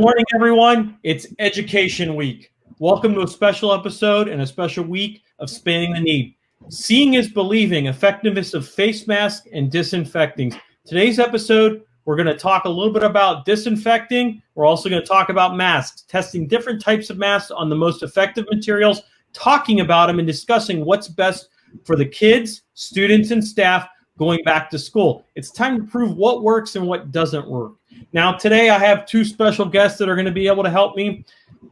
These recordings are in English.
morning, everyone. It's Education Week. Welcome to a special episode and a special week of Spanning the Need. Seeing is believing, effectiveness of face masks and disinfecting. Today's episode, we're going to talk a little bit about disinfecting. We're also going to talk about masks, testing different types of masks on the most effective materials, talking about them and discussing what's best for the kids, students, and staff going back to school. It's time to prove what works and what doesn't work. Now, today I have two special guests that are going to be able to help me.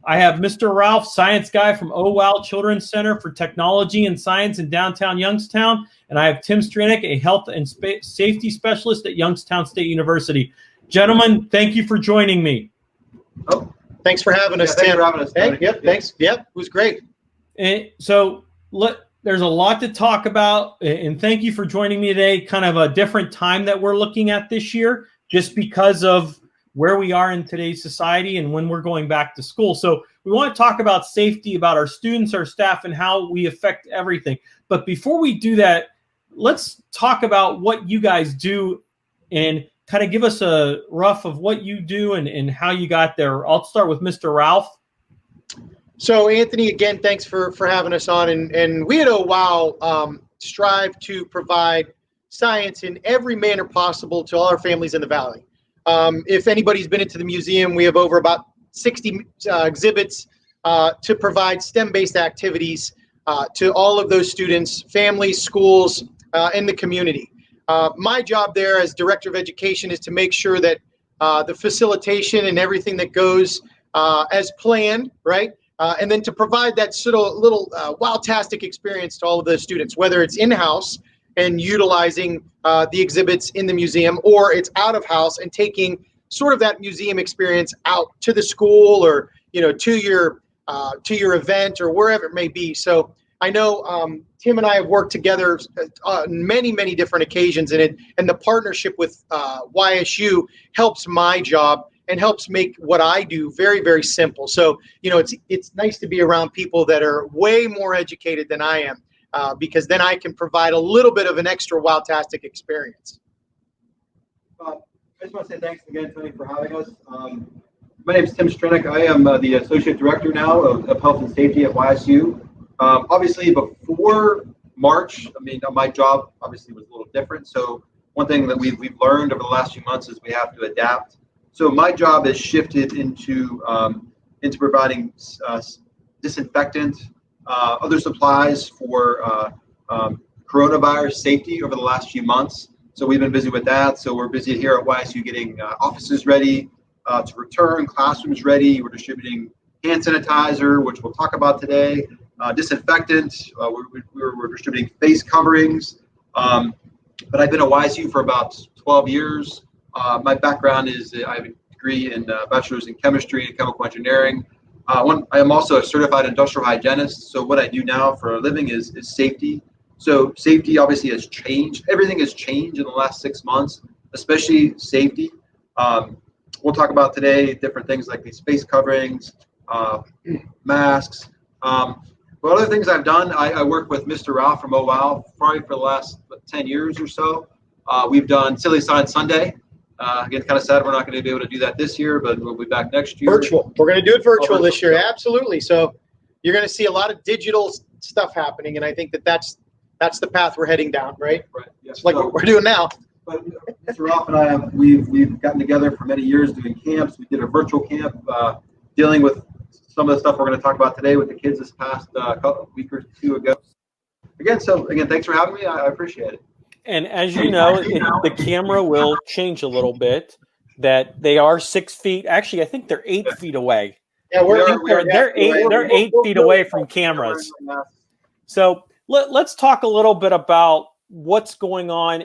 I have Mr. Ralph, science guy from OWOW Children's Center for Technology and Science in downtown Youngstown. And I have Tim Stranick, a health and safety specialist at Youngstown State University. Gentlemen, thank you for joining me. Oh, thanks for having us, Tim. Thanks for having us. Hey, yep, thanks. Yep, it was great. And so there's a lot to talk about, and thank you for joining me today. Kind of a different time that we're looking at this year, just because of where we are in today's society and when we're going back to school. So we want to talk about safety, about our students, our staff, and how we affect everything. But before we do that, let's talk about what you guys do and kind of give us a rough of what you do and how you got there. I'll start with Mr. Ralph. So, Anthony, again, thanks for having us on. And we at OWOW strive to provide science in every manner possible to all our families in the Valley. If anybody's been into the museum, we have over about 60 exhibits to provide STEM-based activities to all of those students, families, schools, and the community. My job there as Director of Education is to make sure that the facilitation and everything that goes as planned, right? And then to provide that sort of little wow-tastic experience to all of the students, whether it's in-house and utilizing the exhibits in the museum, or it's out of house and taking sort of that museum experience out to the school or to your event or wherever it may be. So I know Tim and I have worked together on many different occasions, and the partnership with YSU helps my job and helps make what I do very simple. So it's nice to be around people that are way more educated than I am. Because then I can provide a little bit of an extra wow-tastic experience. I just want to say thanks again, Tony, for having us. My name is Tim Stranick. I am the Associate Director now of Health and Safety at YSU. Obviously, before March, my job obviously was a little different. So one thing that we've learned over the last few months is we have to adapt. So my job has shifted into providing disinfectant, other supplies for coronavirus safety over the last few months. So we've been busy with that. So we're busy here at YSU getting offices ready to return, classrooms ready. We're distributing hand sanitizer, which we'll talk about today, disinfectant. We're distributing face coverings. But I've been at YSU for about 12 years. My background is I have a degree in bachelor's in chemistry and chemical engineering. I am also a certified industrial hygienist. So what I do now for a living is safety. So safety obviously has changed. Everything has changed in the last 6 months, especially safety. We'll talk about today different things like these face coverings, masks. But other things I've done, I work with Mr. Ralph from OWOW probably for the last 10 years or so. We've done Silly Science Sunday. Again, kind of sad we're not going to be able to do that this year, but we'll be back next year. Virtual. We're going to do it virtual this year. Absolutely. So you're going to see a lot of digital stuff happening, and I think that's the path we're heading down, right? Right. Yes. It's like what we're doing now. But Mr. Ralph and I we've gotten together for many years doing camps. We did a virtual camp dealing with some of the stuff we're going to talk about today with the kids this past week or two ago. Again, thanks for having me. I appreciate it. And as you know, the camera will change a little bit. That they are 6 feet. Actually, I think they're 8 feet away. Yeah, they're 8 feet away from cameras. So let's talk a little bit about what's going on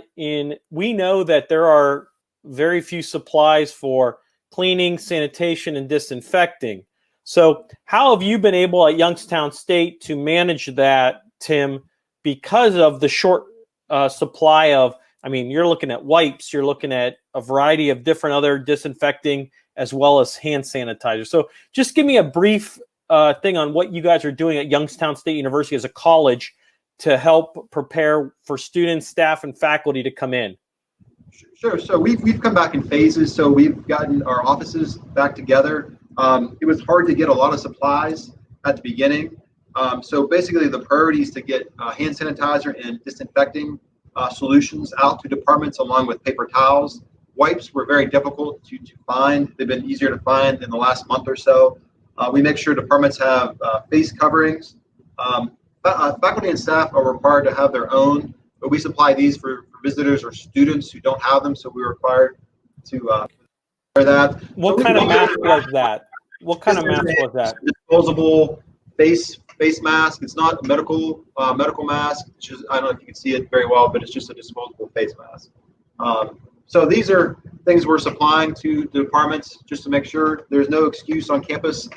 we know that there are very few supplies for cleaning, sanitation, and disinfecting. So how have you been able at Youngstown State to manage that, Tim, because of the short supply of, you're looking at wipes, you're looking at a variety of different other disinfecting as well as hand sanitizer. So just give me a brief thing on what you guys are doing at Youngstown State University as a college to help prepare for students, staff, and faculty to come in. Sure. So we've come back in phases. So we've gotten our offices back together. It was hard to get a lot of supplies at the beginning. So basically the priority is to get hand sanitizer and disinfecting solutions out to departments along with paper towels. Wipes were very difficult to find. They've been easier to find in the last month or so. We make sure departments have face coverings. Faculty and staff are required to have their own, but we supply these for visitors or students who don't have them, so we're required to wear that. What kind of mask was that? What kind of mask was that? Disposable face mask. It's not a medical mask. It's just, I don't know if you can see it very well, but it's just a disposable face mask. So these are things we're supplying to the departments just to make sure there's no excuse on campus.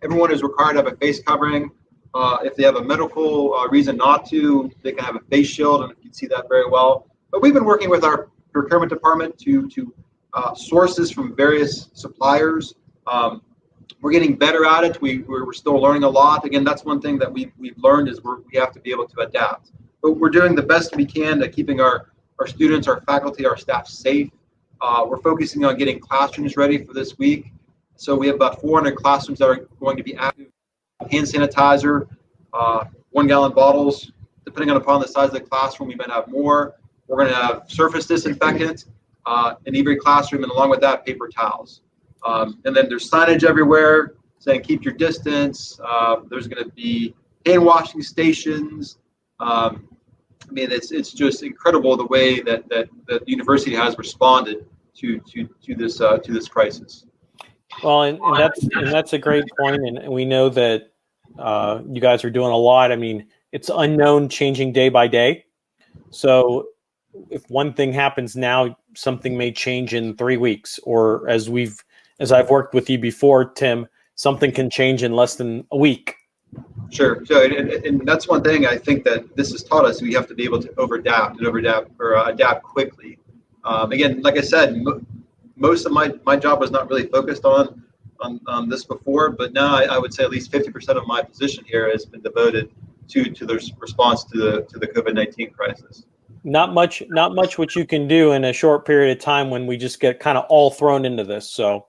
Everyone is required to have a face covering. If they have a medical reason not to, they can have a face shield, and you can see that very well. But we've been working with our procurement department to sources from various suppliers. We're getting better at it. We're still learning a lot. Again, that's one thing that we've learned is we have to be able to adapt. But we're doing the best we can at keeping our students, our faculty, our staff safe. We're focusing on getting classrooms ready for this week. So we have about 400 classrooms that are going to be active. Hand sanitizer, 1 gallon bottles. Depending upon the size of the classroom, we might have more. We're going to have surface disinfectant in every classroom, and along with that, paper towels. And then there's signage everywhere saying keep your distance. There's going to be hand washing stations. I mean, it's just incredible the way that the university has responded to this crisis. Well, and that's a great point, and we know that you guys are doing a lot. I mean, it's unknown, changing day by day. So if one thing happens now, something may change in 3 weeks, or as I've worked with you before, Tim, something can change in less than a week. Sure. So, and that's one thing I think that this has taught us. We have to be able to adapt quickly. Again, like I said, most of my job was not really focused on this before, but now I would say at least 50% of my position here has been devoted to the response to the COVID-19 crisis. Not much what you can do in a short period of time when we just get kind of all thrown into this. So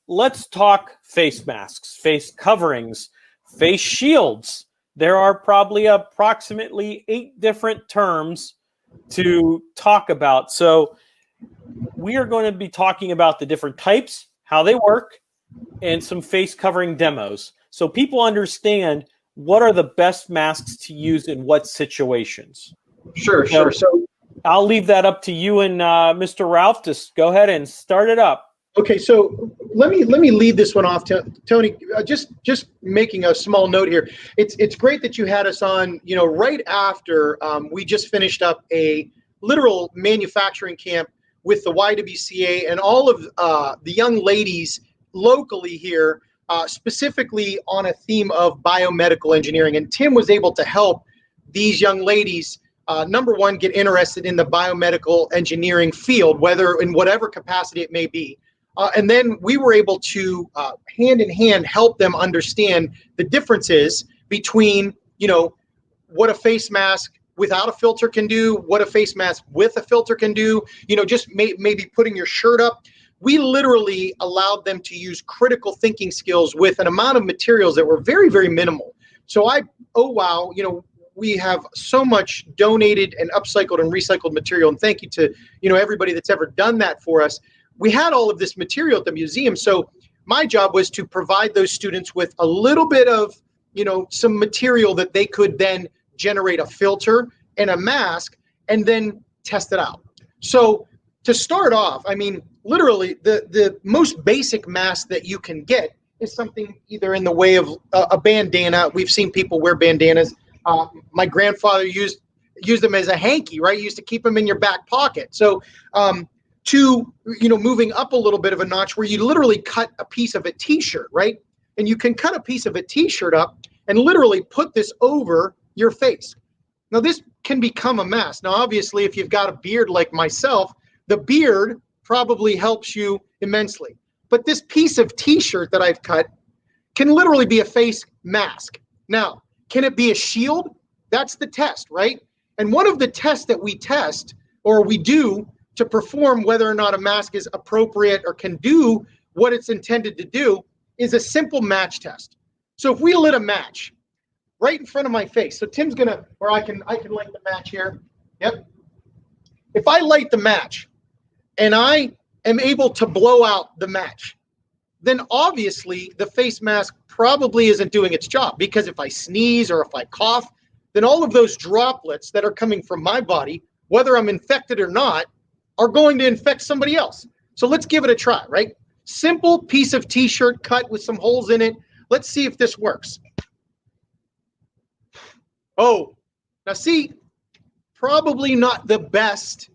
let's talk face masks, face coverings, face shields. There are probably approximately 8 different terms to talk about. So we are going to be talking about the different types, how they work, and some face covering demos. So people understand what are the best masks to use in what situations. Sure. So I'll leave that up to you and Mr. Ralph. Just go ahead and start it up. Okay, so let me lead this one off, Tony. Just making a small note here. It's great that you had us on. Right after we just finished up a literal manufacturing camp with the YWCA and all of the young ladies locally here, specifically on a theme of biomedical engineering. And Tim was able to help these young ladies. Number one, get interested in the biomedical engineering field, whether in whatever capacity it may be. And then we were able to hand in hand help them understand the differences between, what a face mask without a filter can do, what a face mask with a filter can do, just maybe putting your shirt up. We literally allowed them to use critical thinking skills with an amount of materials that were very, very minimal. So we have so much donated and upcycled and recycled material. And thank you to, everybody that's ever done that for us. We had all of this material at the museum. So my job was to provide those students with a little bit of, some material that they could then generate a filter and a mask and then test it out. So to start off, I mean, literally the most basic mask that you can get is something either in the way of a bandana. We've seen people wear bandanas. My grandfather used them as a hanky, right? You used to keep them in your back pocket. So moving up a little bit of a notch where you literally cut a piece of a t-shirt, right? And you can cut a piece of a t-shirt up and literally put this over your face. Now this can become a mask. Now, obviously, if you've got a beard like myself, the beard probably helps you immensely. But this piece of t-shirt that I've cut can literally be a face mask. Now, can it be a shield? That's the test, right? And one of the tests that we test or we do to perform whether or not a mask is appropriate or can do what it's intended to do is a simple match test. So if we lit a match right in front of my face, so Tim's gonna, or I can light the match here. Yep. If I light the match and I am able to blow out the match, then obviously the face mask probably isn't doing its job, because if I sneeze or if I cough, then all of those droplets that are coming from my body, whether I'm infected or not, are going to infect somebody else. So let's give it a try, right? Simple piece of t-shirt cut with some holes in it. Let's see if this works. Oh, now see, probably not the best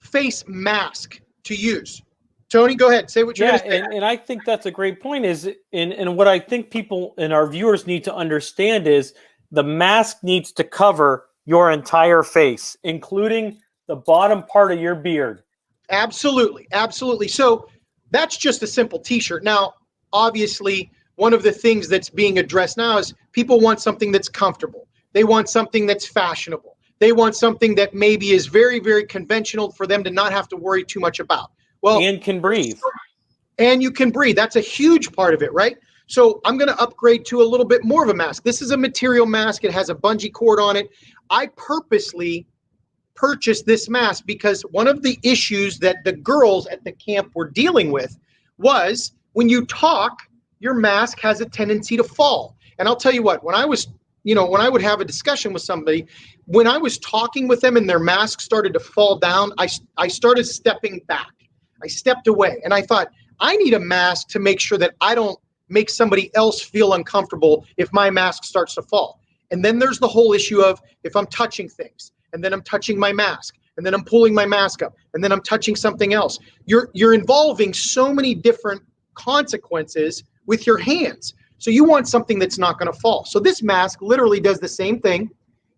face mask to use. Tony, go ahead. Say what you're going to say. And I think that's a great point. And what I think people and our viewers need to understand is the mask needs to cover your entire face, including the bottom part of your beard. Absolutely. Absolutely. So that's just a simple t-shirt. Now, obviously, one of the things that's being addressed now is people want something that's comfortable. They want something that's fashionable. They want something that maybe is very, very conventional for them to not have to worry too much about. Well, and can breathe. And you can breathe. That's a huge part of it, right? So I'm going to upgrade to a little bit more of a mask. This is a material mask. It has a bungee cord on it. I purposely purchased this mask because one of the issues that the girls at the camp were dealing with was when you talk, your mask has a tendency to fall. And I'll tell you what, when I would have a discussion with somebody, when I was talking with them and their mask started to fall down, I started stepping back. I stepped away and I thought, I need a mask to make sure that I don't make somebody else feel uncomfortable if my mask starts to fall. And then there's the whole issue of if I'm touching things and then I'm touching my mask and then I'm pulling my mask up and then I'm touching something else. You're involving so many different consequences with your hands. So you want something that's not going to fall. So this mask literally does the same thing.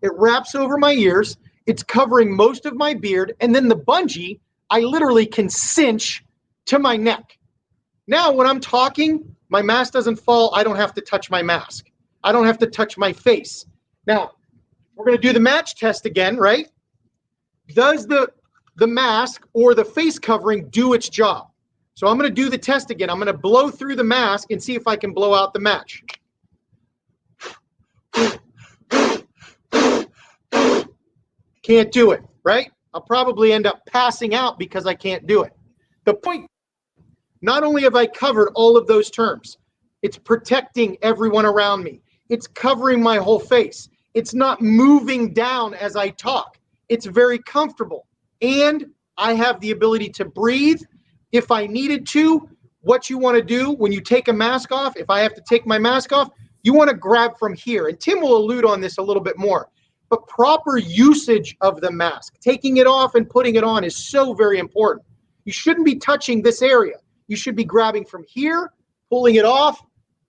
It wraps over my ears. It's covering most of my beard. And then the bungee, I literally can cinch to my neck. Now, when I'm talking, my mask doesn't fall. I don't have to touch my mask. I don't have to touch my face. Now, we're going to do the match test again, right? Does the mask or the face covering do its job? So I'm going to do the test again. I'm going to blow through the mask and see if I can blow out the match. Can't do it, right? I'll probably end up passing out because I can't do it. The point, not only have I covered all of those terms, it's protecting everyone around me. It's covering my whole face. It's not moving down as I talk. It's very comfortable. And I have the ability to breathe if I needed to. What you want to do when you take a mask off, if I have to take my mask off, you want to grab from here. And Tim will allude on this a little bit more. But proper usage of the mask, taking it off and putting it on, is so very important. You shouldn't be touching this area. You should be grabbing from here, pulling it off,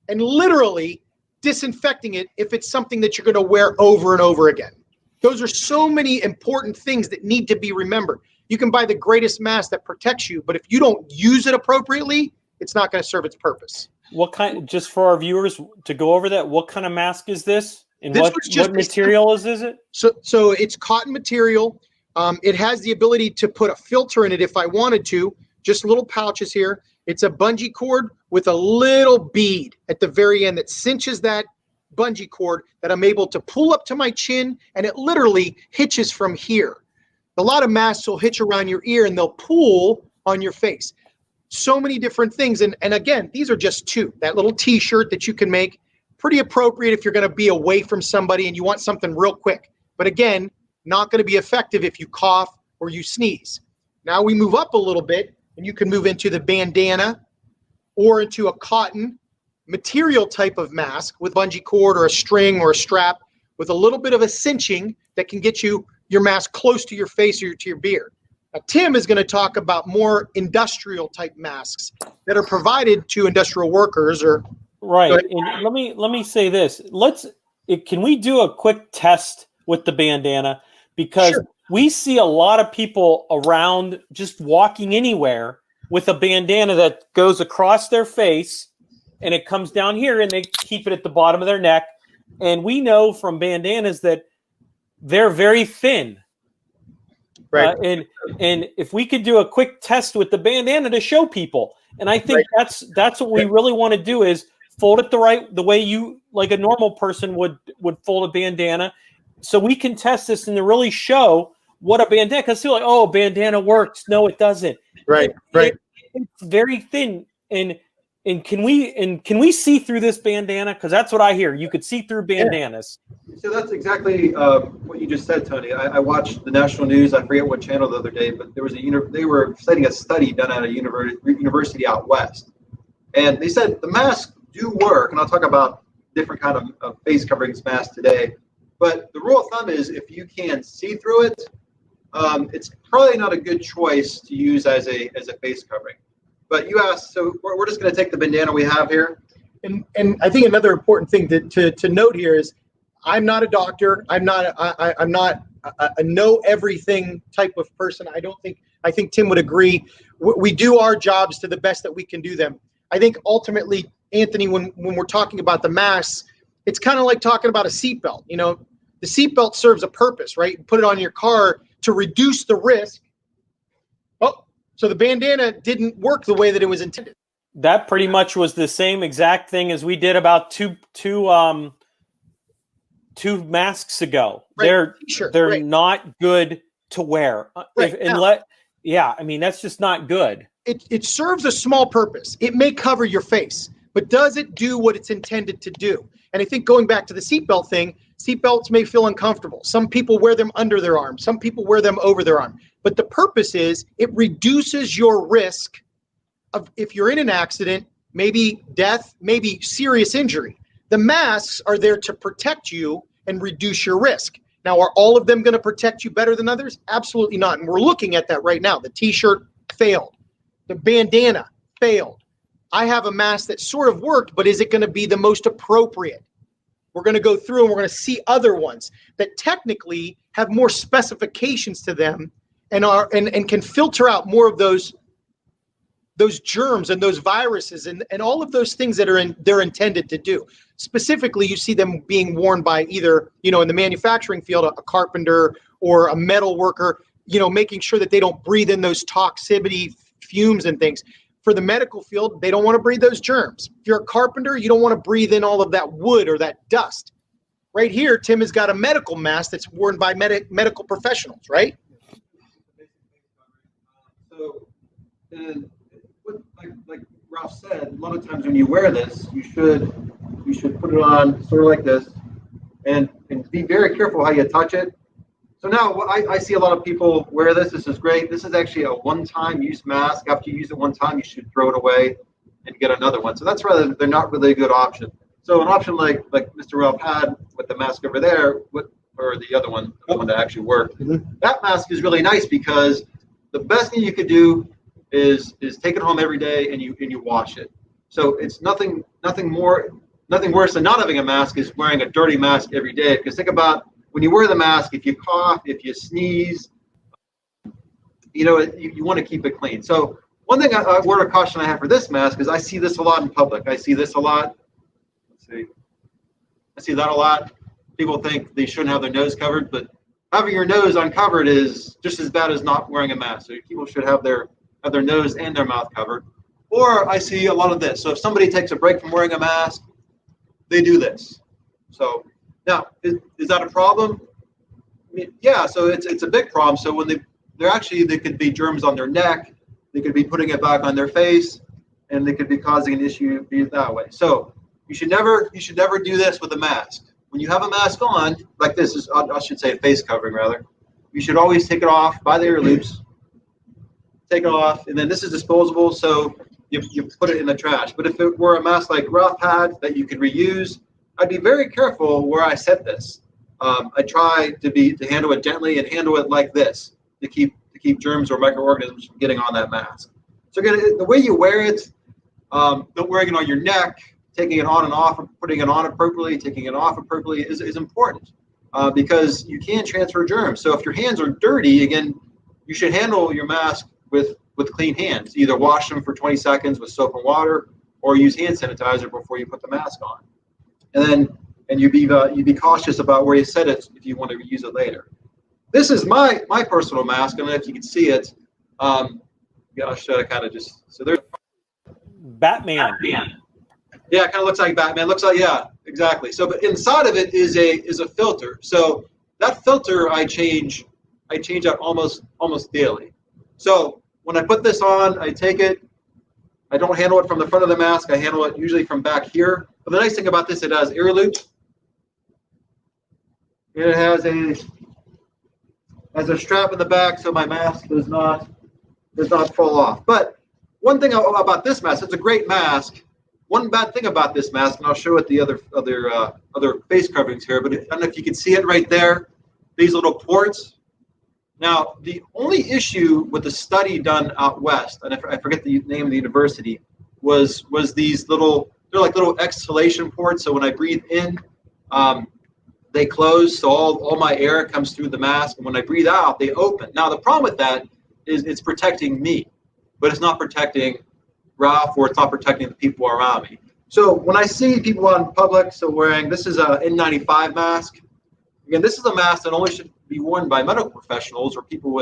and literally disinfecting it if it's something that you're going to wear over and over again. Those are so many important things that need to be remembered. You can buy the greatest mask that protects you, but if you don't use it appropriately, it's not going to serve its purpose. What kind, just for our viewers to go over that, what kind of mask is this? And what material is it? So it's cotton material. It has the ability to put a filter in it if I wanted to, just little pouches here. It's a bungee cord with a little bead at the very end that cinches that bungee cord that I'm able to pull up to my chin, and it literally hitches from here. A lot of masks will hitch around your ear and they'll pull on your face. So many different things. And again, these are just two. That little t-shirt that you can make, pretty appropriate if you're going to be away from somebody and you want something real quick. But again, not going to be effective if you cough or you sneeze. Now we move up a little bit and you can move into the bandana or into a cotton material type of mask with bungee cord or a string or a strap with a little bit of a cinching that can get you your mask close to your face or to your beard. Now, Tim is going to talk about more industrial type masks that are provided to industrial workers or right. And let me say this. Can we do a quick test with the bandana? Because sure. We see a lot of people around just walking anywhere with a bandana that goes across their face and it comes down here and they keep it at the bottom of their neck. And we know from bandanas that they're very thin. Right. And if we could do a quick test with the bandana to show people, And I think that's what we really want to do is fold it the way you like a normal person would fold a bandana, so we can test this and to really show what a bandana. Because they're like, oh, bandana works. No, it doesn't. Right. It's very thin. And can we see through this bandana? Because that's what I hear. You could see through bandanas. So that's exactly what you just said, Tony. I watched the national news. I forget what channel the other day, but there was they were citing a study done at a university out west, and they said the masks do work. And I'll talk about different kind of face coverings masks today. But the rule of thumb is if you can see through it, it's probably not a good choice to use as a face covering. But you asked, so we're just going to take the bandana we have here. And I think another important thing to note here is I'm not a doctor. I'm not a know everything type of person. I think Tim would agree. We do our jobs to the best that we can do them. I think ultimately, Anthony, when we're talking about the masks, it's kind of like talking about a seatbelt. You know, the seatbelt serves a purpose, right? You put it on your car to reduce the risk. Oh, so the bandana didn't work the way that it was intended. That pretty much was the same exact thing as we did about two masks ago. Right. They're right. not good to wear. Right. I mean, that's just not good. It serves a small purpose. It may cover your face, but does it do what it's intended to do? And I think going back to the seatbelt thing, seatbelts may feel uncomfortable. Some people wear them under their arm. Some people wear them over their arm. But the purpose is it reduces your risk of, if you're in an accident, maybe death, maybe serious injury. The masks are there to protect you and reduce your risk. Now, are all of them going to protect you better than others? Absolutely not. And we're looking at that right now. The t-shirt failed. The bandana failed. I have a mask that sort of worked, but is it going to be the most appropriate? We're going to go through and we're going to see other ones that technically have more specifications to them and can filter out more of those germs and those viruses and all of those things that they're intended to do. Specifically, you see them being worn by either, in the manufacturing field, a carpenter or a metal worker, making sure that they don't breathe in those toxicity fumes and things. For the medical field, they don't want to breathe those germs. If you're a carpenter, you don't want to breathe in all of that wood or that dust. Right here, Tim has got a medical mask that's worn by medical professionals, right? So, and like Ralph said, a lot of times when you wear this, you should put it on sort of like this, and be very careful how you touch it. So now I see a lot of people wear this. This is great. This is actually a one-time use mask. After you use it one time, you should throw it away and get another one. So that's they're not really a good option. So an option like Mr. Ralph had with the mask over there, or the other one, the one that actually worked, that mask is really nice because the best thing you could do is take it home every day and you wash it. So it's nothing worse than not having a mask is wearing a dirty mask every day. Because think about when you wear the mask, if you cough, if you sneeze, you want to keep it clean. So one thing, a word of caution I have for this mask is I see this a lot in public. I see this a lot. I see that a lot. People think they shouldn't have their nose covered, but having your nose uncovered is just as bad as not wearing a mask. So people should have their nose and their mouth covered. Or I see a lot of this. So if somebody takes a break from wearing a mask, they do this. So now, is that a problem? I mean, yeah, so it's a big problem. So when there could be germs on their neck, they could be putting it back on their face, and they could be causing an issue that way. So you should never do this with a mask. When you have a mask on, like this is, I should say a face covering rather, you should always take it off by the ear loops. Take it off, and then this is disposable, so you put it in the trash. But if it were a mask like Ralph had that you could reuse, I'd be very careful where I set this. I try to handle it gently and handle it like this to keep germs or microorganisms from getting on that mask. So again, the way you wear it, don't wearing it on your neck, taking it on and off, putting it on appropriately, taking it off appropriately is important because you can transfer germs. So if your hands are dirty, again, you should handle your mask with clean hands. Either wash them for 20 seconds with soap and water, or use hand sanitizer before you put the mask on. And you be cautious about where you set it if you want to reuse it later. This is my personal mask. I don't know if you can see it. I'll show it kind of just so there's Batman. Yeah, it kind of looks like Batman. Looks like, yeah, exactly. So, but inside of it is a filter. So that filter I change out almost daily. So when I put this on, I take it. I don't handle it from the front of the mask. I handle it usually from back here. But the nice thing about this, it has ear loops. And it has a strap in the back, so my mask does not fall off. But one thing about this mask, it's a great mask. One bad thing about this mask, and I'll show it the other face coverings here, but I don't know if you can see it right there, these little ports. Now, the only issue with the study done out west, and I forget the name of the university, was these little, they're like little exhalation ports. So when I breathe in, they close, so all my air comes through the mask, and when I breathe out, they open. Now, the problem with that is it's protecting me, but it's not protecting Ralph, or it's not protecting the people around me. So when I see people out in public, so wearing, this is a N95 mask. Again, this is a mask that only should be worn by medical professionals or people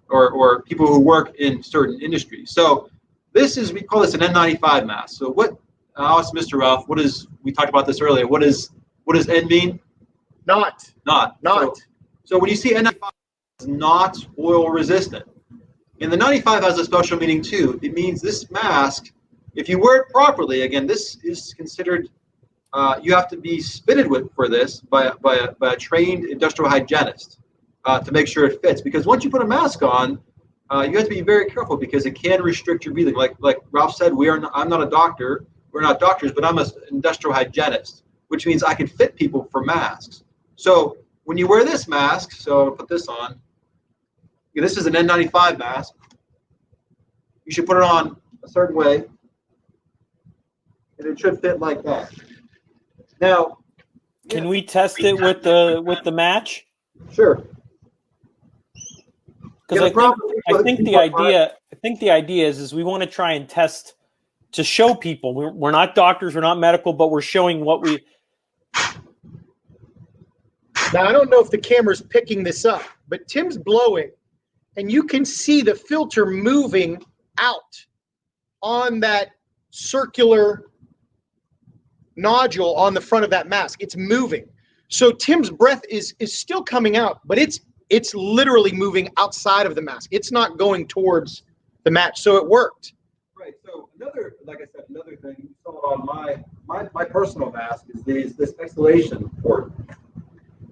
or people who work in certain industries. So we call this an N95 mask. So I'll ask Mr. Ralph, we talked about this earlier, what does N mean? Not. So when you see N95, it's not oil resistant. And the 95 has a special meaning too. It means this mask, if you wear it properly, again, this is considered, you have to be fitted for this by a trained industrial hygienist to make sure it fits. Because once you put a mask on, you have to be very careful because it can restrict your breathing. Like Ralph said, I'm not a doctor. We're not doctors, but I'm an industrial hygienist, which means I can fit people for masks. So when you wear this mask, so I'll put this on. This is an N95 mask. You should put it on a certain way, and it should fit like that. Now, can we test it with the match? Sure. Because I think the idea is we want to try and test to show people we're not doctors, we're not medical, but we're showing what we. Now I don't know if the camera's picking this up, but Tim's blowing, and you can see the filter moving out on that circular nodule on the front of that mask. It's moving. So Tim's breath is still coming out, but it's literally moving outside of the mask. It's not going towards the match. So it worked. Right. So another thing you saw on my personal mask is this exhalation port.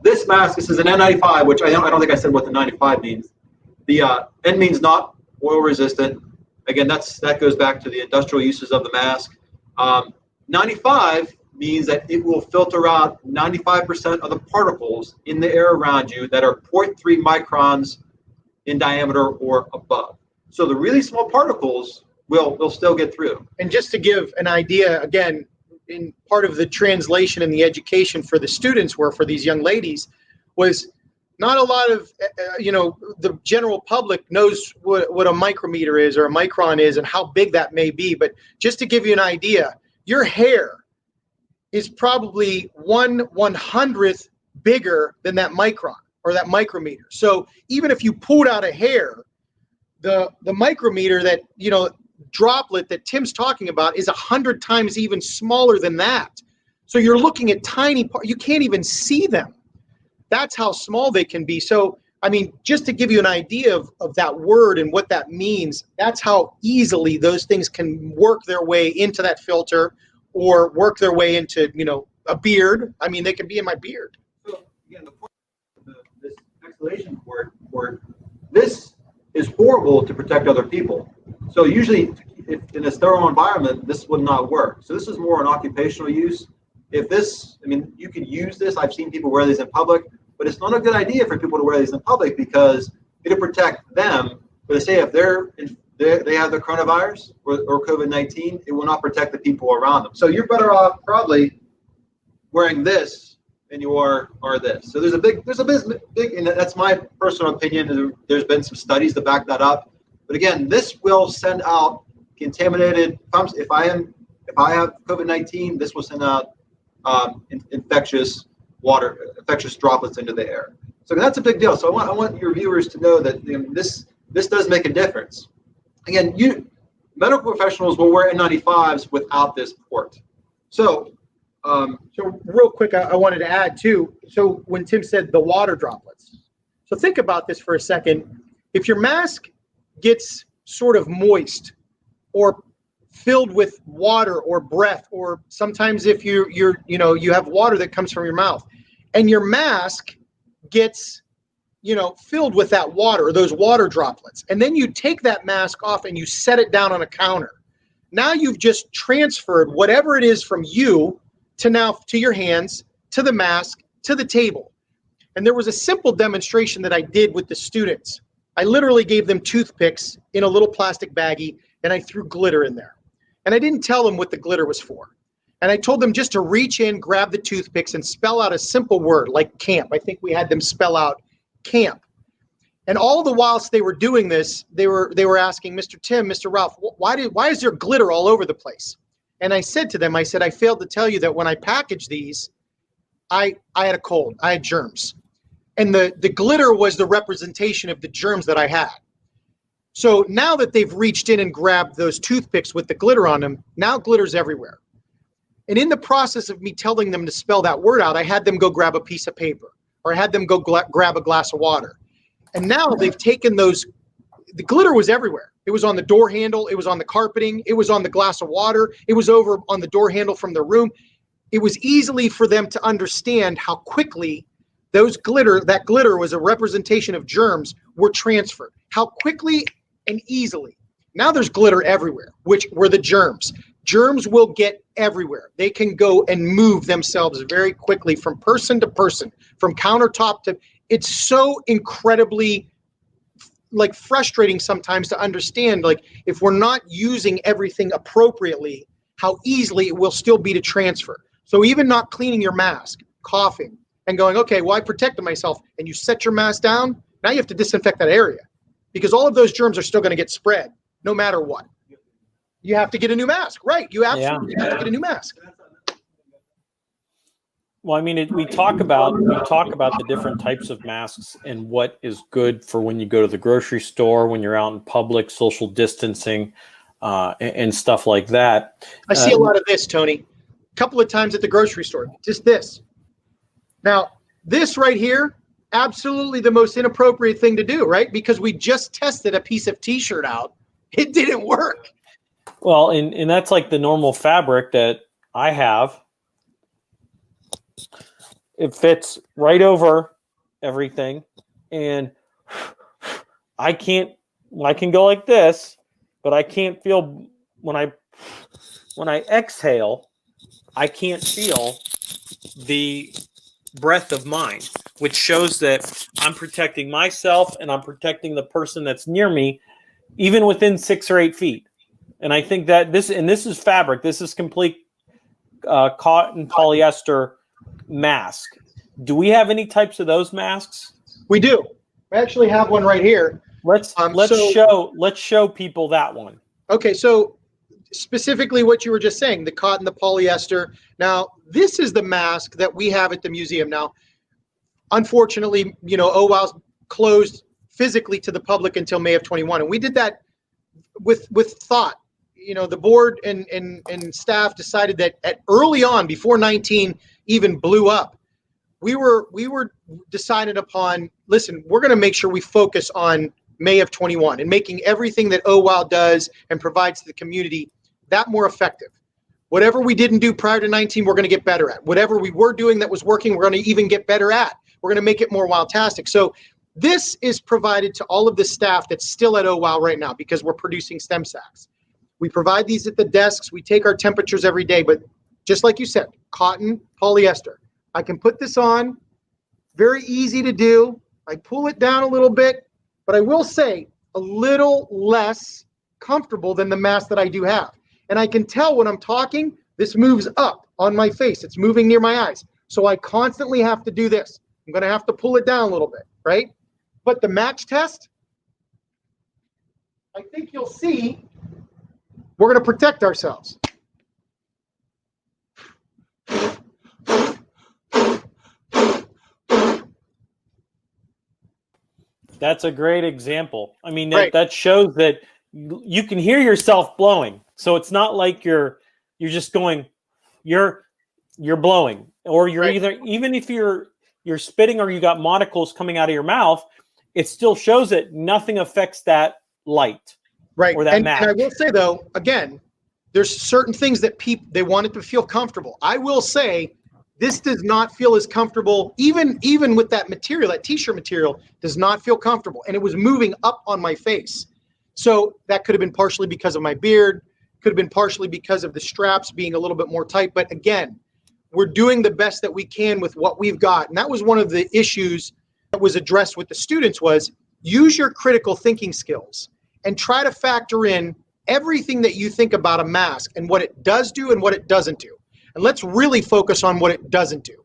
This mask, this is an N95, which I don't think I said what the 95 means. The N means not oil resistant. Again, that goes back to the industrial uses of the mask. 95 means that it will filter out 95% of the particles in the air around you that are 0.3 microns in diameter or above. So the really small particles will still get through. And just to give an idea, again, in part of the translation and the education for the students for these young ladies was not a lot of, the general public knows what a micrometer is or a micron is and how big that may be. But just to give you an idea, your hair is probably 1/100th bigger than that micron or that micrometer. So even if you pulled out a hair, the micrometer that, droplet that Tim's talking about is 100 times even smaller than that. So you're looking at tiny parts. You can't even see them. That's how small they can be. So, I mean, just to give you an idea of that word and what that means, that's how easily those things can work their way into that filter or work their way into, a beard. I mean, they can be in my beard. So, again, the point of this exhalation port, this is horrible to protect other people. So usually, if in a sterile environment, this would not work. So this is more an occupational use. You can use this. I've seen people wear these in public, but it's not a good idea for people to wear these in public because it'll protect them. But say if they have the coronavirus or COVID-19, it will not protect the people around them. So you're better off probably wearing this than you are this. So there's a big, and that's my personal opinion. There's been some studies to back that up. But again, this will send out contaminated pumps. If I have COVID-19, this will send out infectious droplets into the air. So that's a big deal. So I want your viewers to know that this does make a difference. Again, medical professionals will wear N95s without this port. So, So real quick, I wanted to add too. So when Tim said the water droplets, so think about this for a second. If your mask gets sort of moist or filled with water or breath, or sometimes if you have water that comes from your mouth, and your mask gets filled with that water or those water droplets, and then you take that mask off and you set it down on a counter. Now you've just transferred whatever it is from you to your hands, to the mask, to the table. And there was a simple demonstration that I did with the students. I literally gave them toothpicks in a little plastic baggie, and I threw glitter in there. And I didn't tell them what the glitter was for. And I told them just to reach in, grab the toothpicks, and spell out a simple word like camp. I think we had them spell out camp. And all the whilst they were doing this, they were asking, Mr. Tim, Mr. Ralph, why is there glitter all over the place? And I said to them, I failed to tell you that when I packaged these, I had a cold, I had germs. And the glitter was the representation of the germs that I had. So now that they've reached in and grabbed those toothpicks with the glitter on them, now glitter's everywhere. And in the process of me telling them to spell that word out, I had them go grab a piece of paper, or I had them go grab a glass of water. And now they've taken the glitter was everywhere. It was on the door handle. It was on the carpeting. It was on the glass of water. It was over on the door handle from their room. It was easily for them to understand how quickly that glitter was a representation of germs were transferred. How quickly and easily. Now there's glitter everywhere, which were the germs. Germs will get everywhere. They can go and move themselves very quickly from person to person, from countertop to, it's so incredibly frustrating sometimes to understand, if we're not using everything appropriately, how easily it will still be to transfer. So even not cleaning your mask, coughing, and going, okay, well, I protected myself, and you set your mask down, now you have to disinfect that area because all of those germs are still going to get spread no matter what. You have to get a new mask, right? You absolutely have to get a new mask. Well, I mean, we talk about the different types of masks and what is good for when you go to the grocery store, when you're out in public, social distancing, and stuff like that. I see a lot of this, Tony. A couple of times at the grocery store, just this. Now, this right here, absolutely the most inappropriate thing to do, right? Because we just tested a piece of T-shirt out. It didn't work. Well, and that's like the normal fabric that I have. It fits right over everything, and I can go like this, but I can't feel when I exhale, I can't feel the breath of mine, which shows that I'm protecting myself and I'm protecting the person that's near me, even within 6 or 8 feet. And I think that this is fabric. This is complete cotton polyester mask. Do we have any types of those masks? We do. We actually have one right here. Let's show people that one. Okay, so specifically what you were just saying, the cotton, the polyester. Now, this is the mask that we have at the museum. Now, unfortunately, OWOW's closed physically to the public until May of 21, and we did that with thought. The board and staff decided that early on, before 19 even blew up, we were decided upon, listen, we're going to make sure we focus on May of 21 and making everything that OWOW does and provides to the community that more effective. Whatever we didn't do prior to 19, we're going to get better at. Whatever we were doing that was working, we're going to even get better at. We're going to make it more wildtastic. So this is provided to all of the staff that's still at OWOW right now because we're producing stem sacks. We provide these at the desks. We take our temperatures every day, but just like you said, cotton, polyester. I can put this on, very easy to do. I pull it down a little bit, but I will say a little less comfortable than the mask that I do have. And I can tell when I'm talking, this moves up on my face. It's moving near my eyes. So I constantly have to do this. I'm going to have to pull it down a little bit, right? But the match test, I think you'll see we're going to protect ourselves. That's a great example. I mean, Right. that shows that you can hear yourself blowing. So it's not like you're just going, you're blowing, or you're Right. either, even if you're spitting or you got monocles coming out of your mouth, it still shows that nothing affects that light. Right. Or that and match. I will say, though, again, there's certain things that they want it to feel comfortable. I will say this does not feel as comfortable, even with that material, that t-shirt material does not feel comfortable. And it was moving up on my face. So that could have been partially because of my beard, could have been partially because of the straps being a little bit more tight. But again, we're doing the best that we can with what we've got. And that was one of the issues that was addressed with the students, was use your critical thinking skills and try to factor in everything that you think about a mask and what it does do and what it doesn't do. And let's really focus on what it doesn't do.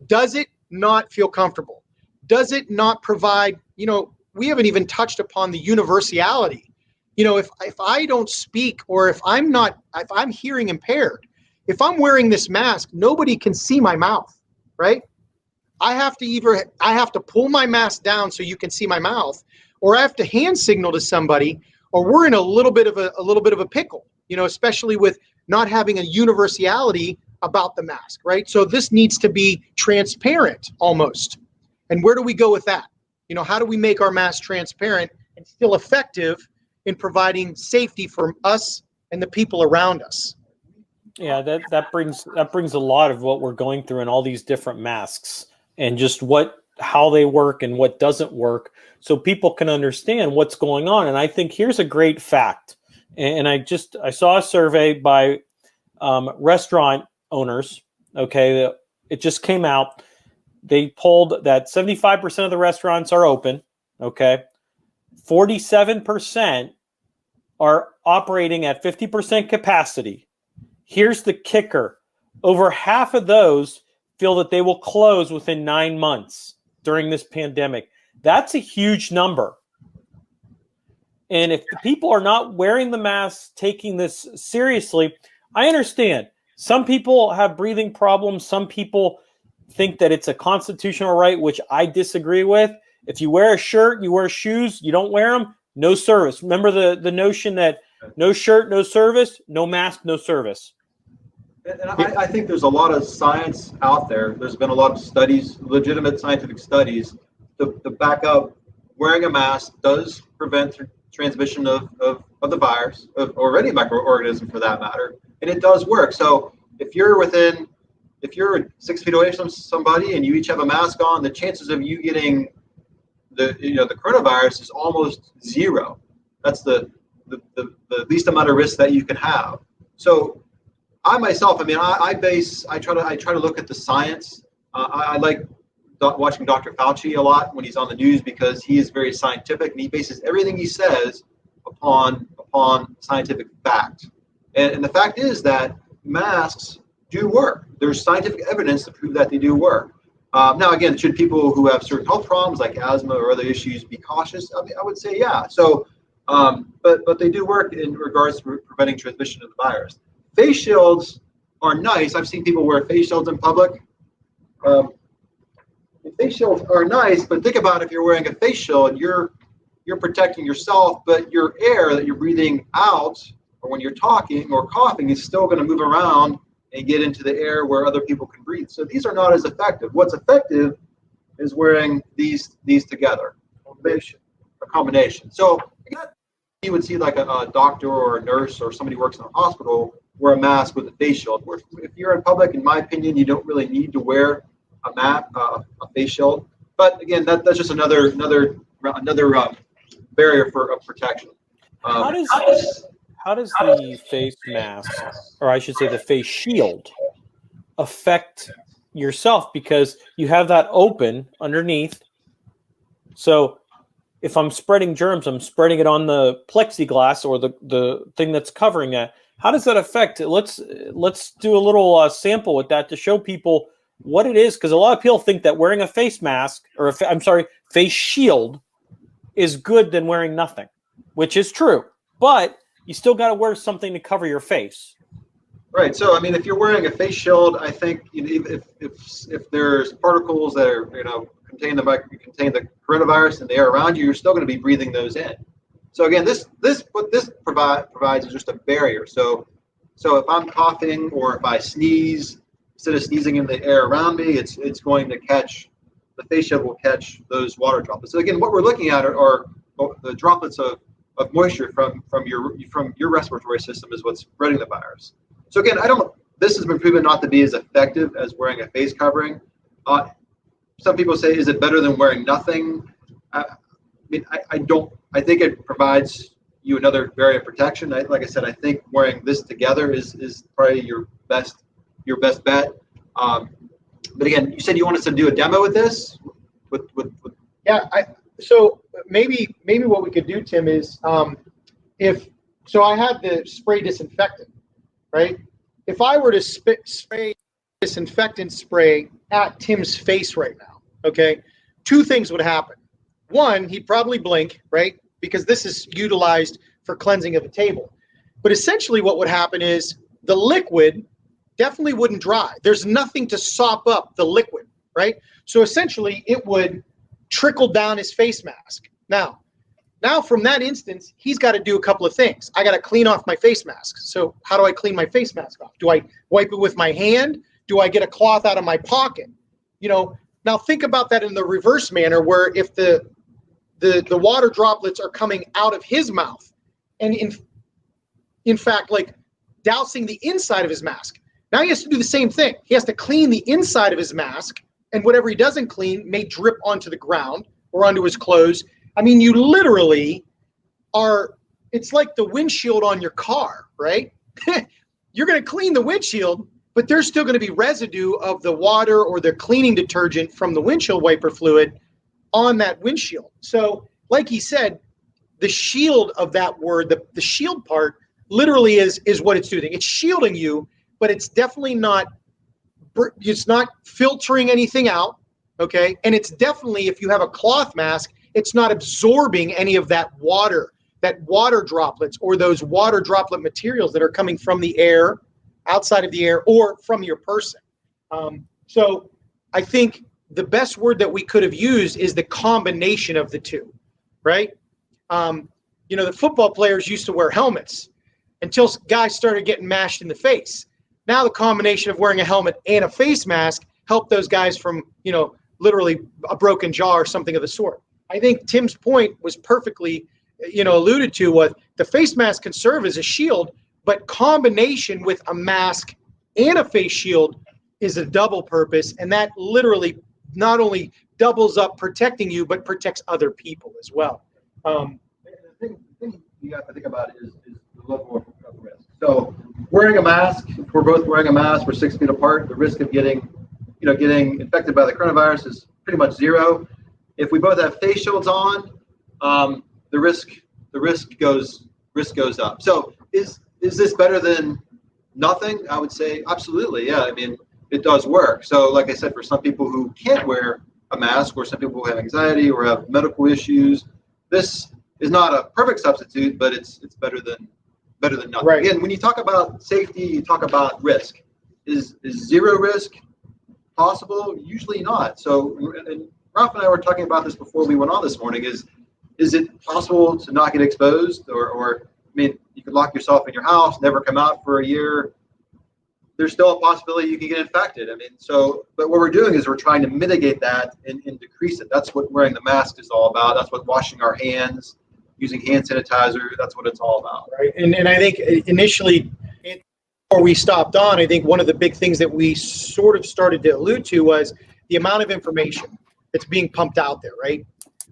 Does it not feel comfortable? Does it not provide, we haven't even touched upon the universality. If I don't speak, or if I'm hearing impaired, if I'm wearing this mask, nobody can see my mouth, right? I have to pull my mask down so you can see my mouth, or I have to hand signal to somebody, or we're in a little bit of a pickle, especially with not having a universality about the mask, right? So this needs to be transparent almost. And where do we go with that? How do we make our mask transparent and still effective in providing safety for us and the people around us? Yeah, that brings a lot of what we're going through in all these different masks, and just how they work and what doesn't work, so people can understand what's going on. And I think here's a great fact. And I saw a survey by restaurant owners. Okay, it just came out. They polled that 75% of the restaurants are open. Okay, 47% are operating at 50% capacity. Here's the kicker. Over half of those feel that they will close within 9 months during this pandemic. That's a huge number. And if the people are not wearing the masks, taking this seriously, I understand. Some people have breathing problems. Some people think that it's a constitutional right, which I disagree with. If you wear a shirt, you wear shoes, you don't wear them, no service. Remember the notion that no shirt, no service, no mask, no service. And I think there's a lot of science out there. There's been a lot of studies, legitimate scientific studies, to back up wearing a mask does prevent transmission of the virus, or any microorganism for that matter, and it does work. So if you're 6 feet away from somebody and you each have a mask on, the chances of you getting the coronavirus is almost zero. That's the least amount of risk that you can have. So I myself, I try to look at the science. I like watching Dr. Fauci a lot when he's on the news, because he is very scientific and he bases everything he says upon scientific fact. And the fact is that masks do work. There's scientific evidence to prove that they do work. Now, again, should people who have certain health problems like asthma or other issues be cautious? I would say yeah. So, but they do work in regards to preventing transmission of the virus. Face shields are nice. I've seen people wear face shields in public. Face shields are nice, but think about if you're wearing a face shield, you're protecting yourself, but your air that you're breathing out, or when you're talking or coughing, is still going to move around and get into the air where other people can breathe. So these are not as effective. What's effective is wearing these together, a combination. So you would see like a doctor or a nurse or somebody who works in a hospital wear a mask with a face shield. If you're in public, in my opinion, you don't really need to wear a face shield. But again, that's just another barrier for protection. How does the face mask, or I should say the face shield, affect yourself? Because you have that open underneath. So if I'm spreading germs, I'm spreading it on the plexiglass or the thing that's covering that. How does that affect it? Let's do a little sample with that to show people what it is, because a lot of people think that wearing a face mask, or face shield, is good than wearing nothing, which is true. But you still got to wear something to cover your face. Right. So, if you're wearing a face shield, I think if there's particles that are contain the coronavirus in the air around you, you're still going to be breathing those in. So again, what this provides is just a barrier. So if I'm coughing or if I sneeze, instead of sneezing in the air around me, it's going to catch, the face shield will catch those water droplets. So again, what we're looking at are the droplets of moisture from your respiratory system is what's spreading the virus. So again, this has been proven not to be as effective as wearing a face covering. Some people say, is it better than wearing nothing? I think it provides you another area of protection. Like I said, I think wearing this together is probably your best bet. But again, you said you want us to do a demo with this. Yeah. So maybe what we could do, Tim, is I have the spray disinfectant, right? If I were to spray disinfectant spray at Tim's face right now, okay, two things would happen. One, he'd probably blink, right? Because this is utilized for cleansing of a table. But essentially what would happen is the liquid definitely wouldn't dry. There's nothing to sop up the liquid, right? So essentially it would trickle down his face mask. Now from that instance, he's got to do a couple of things. I got to clean off my face mask. So how do I clean my face mask off? Do I wipe it with my hand? Do I get a cloth out of my pocket? Now think about that in the reverse manner, where if the water droplets are coming out of his mouth and in fact, like dousing the inside of his mask. Now he has to do the same thing. He has to clean the inside of his mask, and whatever he doesn't clean may drip onto the ground or onto his clothes. I mean, you literally it's like the windshield on your car, right? You're going to clean the windshield, but there's still going to be residue of the water or the cleaning detergent from the windshield wiper fluid on that windshield. So like he said, the shield of that word, the shield part literally is what it's doing. It's shielding you, but it's definitely not filtering anything out, okay? And it's definitely, if you have a cloth mask, it's not absorbing any of that water droplets or those water droplet materials that are coming from the air, outside of the air, or from your person. So I think the best word that we could have used is the combination of the two, right? The football players used to wear helmets until guys started getting mashed in the face. Now the combination of wearing a helmet and a face mask helped those guys from, literally a broken jaw or something of the sort. I think Tim's point was perfectly, alluded to. What the face mask can serve as a shield, but combination with a mask and a face shield is a double purpose, and that literally not only doubles up protecting you, but protects other people as well. The thing you have to think about is the level of risk. So wearing a mask, if we're both wearing a mask, we're 6 feet apart, the risk of getting infected by the coronavirus is pretty much zero. If we both have face shields on, the risk goes up. So is this better than nothing? I would say absolutely. Yeah, I mean, it does work. So like I said, for some people who can't wear a mask, or some people who have anxiety or have medical issues, this is not a perfect substitute, but it's better than nothing. Right. Again, when you talk about safety, you talk about risk. Is zero risk possible? Usually not. So, and Ralph and I were talking about this before we went on this morning. Is it possible to not get exposed, or I mean, you could lock yourself in your house, never come out for a year. There's still a possibility you can get infected. I mean, but what we're doing is we're trying to mitigate that and decrease it. That's what wearing the mask is all about. That's what washing our hands, using hand sanitizer, that's what it's all about. Right. And I think initially, before we stopped on, I think one of the big things that we sort of started to allude to was the amount of information that's being pumped out there, right?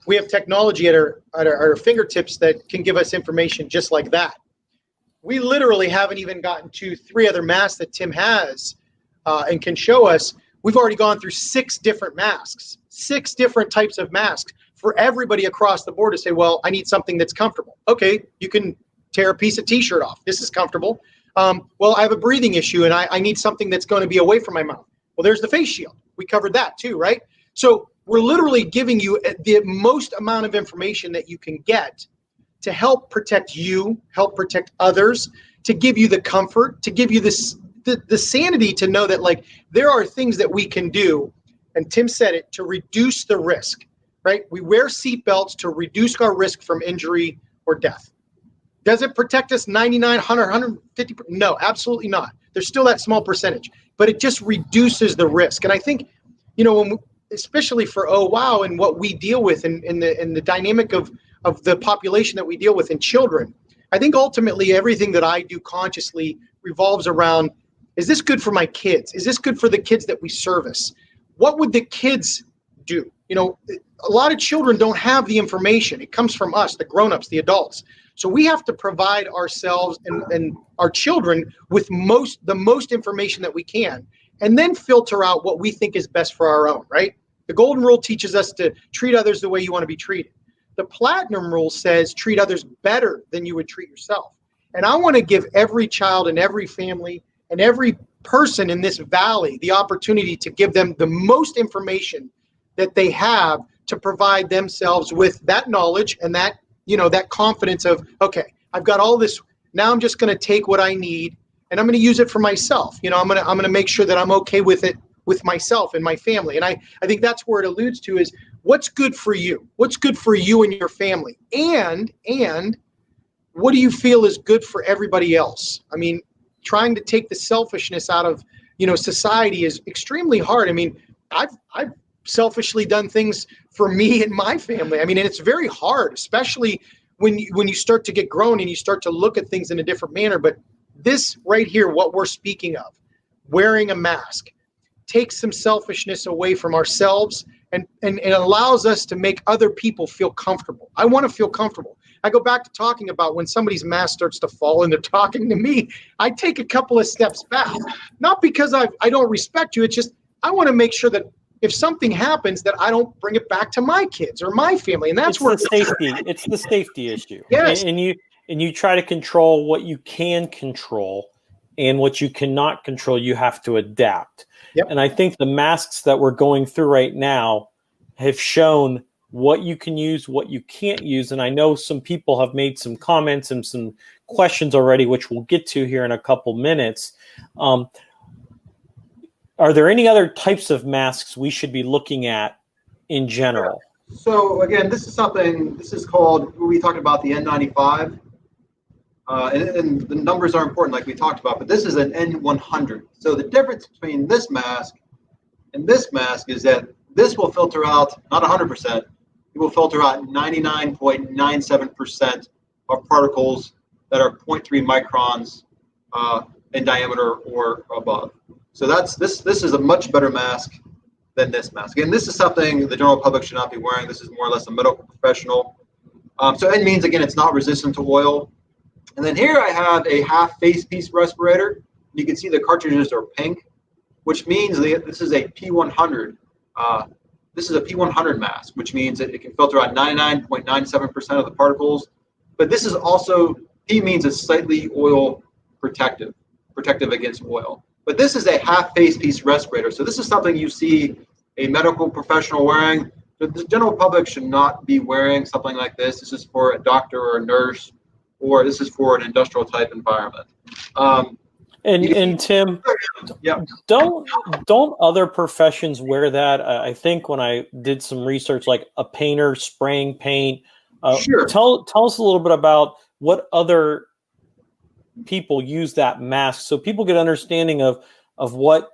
We have technology at our fingertips that can give us information just like that. We literally haven't even gotten to 3 other masks that Tim has and can show us. We've already gone through 6 different masks, 6 different types of masks for everybody across the board to say, well, I need something that's comfortable. Okay, you can tear a piece of t-shirt off. This is comfortable. Well, I have a breathing issue and I need something that's going to be away from my mouth. Well, there's the face shield. We covered that too, right? So we're literally giving you the most amount of information that you can get to help protect you, help protect others, to give you the comfort, to give you the sanity to know that, like, there are things that we can do, and Tim said it, to reduce the risk, right? We wear seatbelts to reduce our risk from injury or death. Does it protect us 99, 100, 150? No, absolutely not. There's still that small percentage, but it just reduces the risk. And I think, especially for wow and what we deal with in the dynamic of the population that we deal with in children, I think ultimately everything that I do consciously revolves around, is this good for my kids? Is this good for the kids that we service? What would the kids do? A lot of children don't have the information. It comes from us, the grown-ups, the adults. So we have to provide ourselves and our children with the most information that we can, and then filter out what we think is best for our own, right? The golden rule teaches us to treat others the way you want to be treated. The platinum rule says treat others better than you would treat yourself. And I want to give every child and every family and every person in this valley the opportunity to give them the most information that they have to provide themselves with that knowledge and that, that confidence of, okay, I've got all this. Now I'm just going to take what I need and I'm going to use it for myself. I'm going to make sure that I'm okay with it, with myself and my family. And I think that's where it alludes to is what's good for you? What's good for you and your family? And what do you feel is good for everybody else? I mean, trying to take the selfishness out of, society is extremely hard. I mean, I've selfishly done things for me and my family. I mean, and it's very hard, especially when you start to get grown and you start to look at things in a different manner. But this right here, what we're speaking of, wearing a mask, takes some selfishness away from ourselves and allows us to make other people feel comfortable. I want to feel comfortable. I go back to talking about when somebody's mask starts to fall and they're talking to me, I take a couple of steps back, not because I don't respect you. It's just, I want to make sure that if something happens that I don't bring it back to my kids or my family. And that's where it's the safety issue. Yes. And you try to control what you can control, and what you cannot control, you have to adapt. Yep. And I think the masks that we're going through right now have shown what you can use, what you can't use. And I know some people have made some comments and some questions already, which we'll get to here in a couple minutes. Are there any other types of masks we should be looking at in general? So again, this is called, we talked about the N95. And the numbers are important, like we talked about, but this is an N100. So the difference between this mask and this mask is that this will filter out, not 100%, it will filter out 99.97% of particles that are 0.3 microns in diameter or above. So this is a much better mask than this mask. And this is something the general public should not be wearing. This is more or less a medical professional. So N means, again, it's not resistant to oil. And then here I have a half face piece respirator. You can see the cartridges are pink, which means this is a P100. This is a P100 mask, which means it can filter out 99.97% of the particles. But this is also, P means it's slightly oil protective against oil. But this is a half face piece respirator. So this is something you see a medical professional wearing. The general public should not be wearing something like this. This is for a doctor or a nurse, or this is for an industrial type environment. And Tim, yeah. don't other professions wear that? I think when I did some research, like a painter spraying paint. Sure. Tell us a little bit about what other people use that mask, so people get understanding of what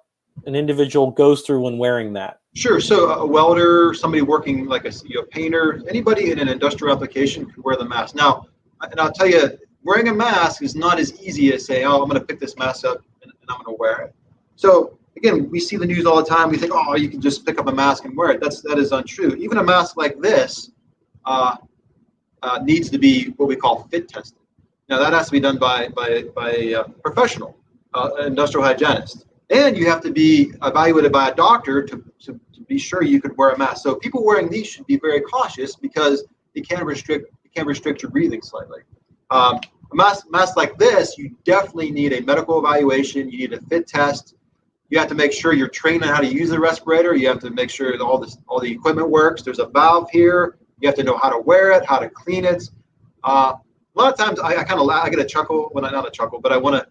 an individual goes through when wearing that. Sure. So a welder, somebody working like a painter, anybody in an industrial application can wear the mask. Now, and I'll tell you, wearing a mask is not as easy as saying, oh, I'm going to pick this mask up and I'm going to wear it. So again, we see the news all the time. We think, oh, you can just pick up a mask and wear it. That is untrue. Even a mask like this needs to be what we call fit tested. Now that has to be done by a professional, industrial hygienist. And you have to be evaluated by a doctor to be sure you could wear a mask. So people wearing these should be very cautious because it can restrict your breathing slightly. A mask like this, you definitely need a medical evaluation. You need a fit test. You have to make sure you're trained on how to use the respirator. You have to make sure that all the equipment works. There's a valve here. You have to know how to wear it, how to clean it. A lot of times I kind of laugh. I get a chuckle when not a chuckle, but I want to,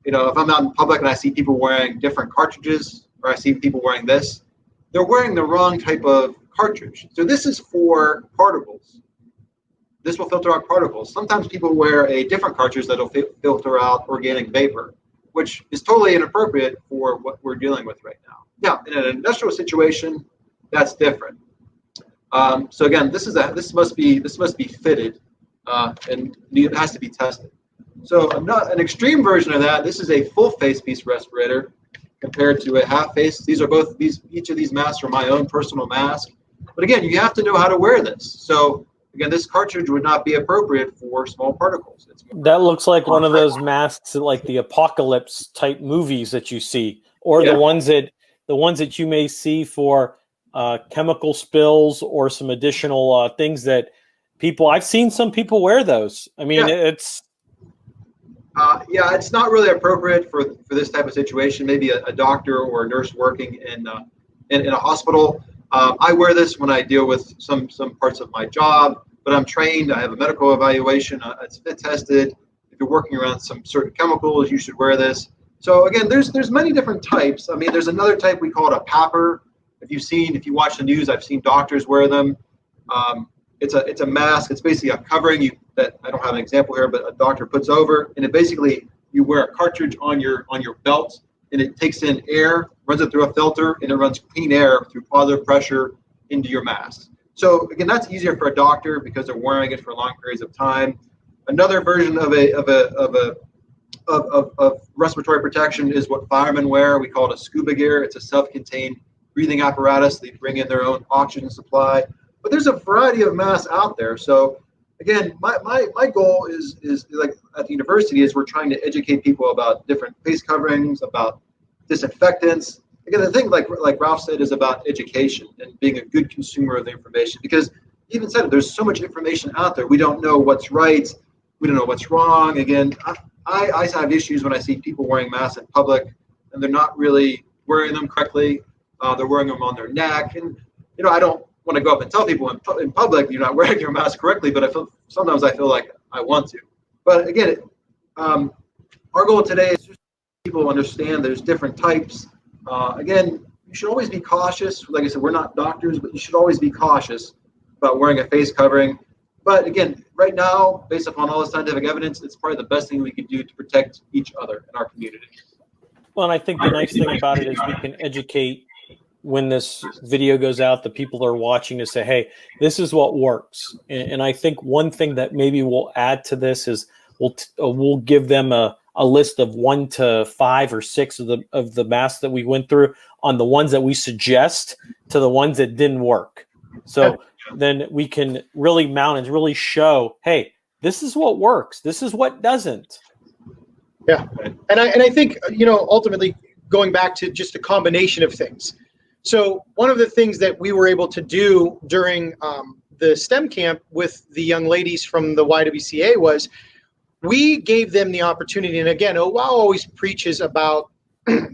if I'm out in public and I see people wearing different cartridges, or I see people wearing this, they're wearing the wrong type of cartridge. So this is for particles. this will filter out particles. Sometimes people wear a different cartridge that'll filter out organic vapor, which is totally inappropriate for what we're dealing with right now. Now, in an industrial situation, that's different. So again, this must be fitted, and it has to be tested. So an extreme version of that. This is a full face piece respirator compared to a half face. Each of these masks are my own personal mask. But again, you have to know how to wear this. So again, this cartridge would not be appropriate for small particles. That looks like one of those masks, like the apocalypse type movies that you see, or the ones that you may see for chemical spills or some additional things that I've seen some people wear those. I mean, it's not really appropriate for this type of situation. Maybe a doctor or a nurse working in a hospital. I wear this when I deal with some parts of my job, but I'm trained. I have a medical evaluation. It's fit tested. If you're working around some certain chemicals, you should wear this. So again, there's many different types. I mean, there's another type, we call it a PAPR. If you watch the news, I've seen doctors wear them. It's a mask. It's basically a covering that I don't have an example here, but a doctor puts over, and it basically, you wear a cartridge on your belt, and it takes in air, runs it through a filter, and it runs clean air through positive pressure into your mask. So again, that's easier for a doctor because they're wearing it for long periods of time. Another version of respiratory protection is what firemen wear. We call it a scuba gear. It's a self-contained breathing apparatus. They bring in their own oxygen supply. But there's a variety of masks out there. So again, my goal is like at the university is we're trying to educate people about different face coverings, about disinfectants. Again, the thing like Ralph said is about education and being a good consumer of the information, because he even said there's so much information out there. We don't know what's right. We don't know what's wrong. Again, I have issues when I see people wearing masks in public and they're not really wearing them correctly. They're wearing them on their neck, and I don't want to go up and tell people in public you're not wearing your mask correctly, but sometimes I feel like I want to. But again, our goal today is just people understand there's different types. Again, you should always be cautious. Like I said, we're not doctors, but you should always be cautious about wearing a face covering. But again, right now, based upon all the scientific evidence, it's probably the best thing we could do to protect each other in our community. Well, and I think the nice thing about it is we can educate when this video goes out, the people that are watching to say, hey, this is what works. And I think one thing that maybe we'll add to this is we'll give them a list of 1 to 5 or 6 of the masks that we went through on the ones that we suggest to the ones that didn't work. So then we can really mount and really show, hey, this is what works. This is what doesn't. Yeah. And I think, ultimately going back to just a combination of things. So one of the things that we were able to do during the STEM camp with the young ladies from the YWCA was we gave them the opportunity. And again, WOW always preaches about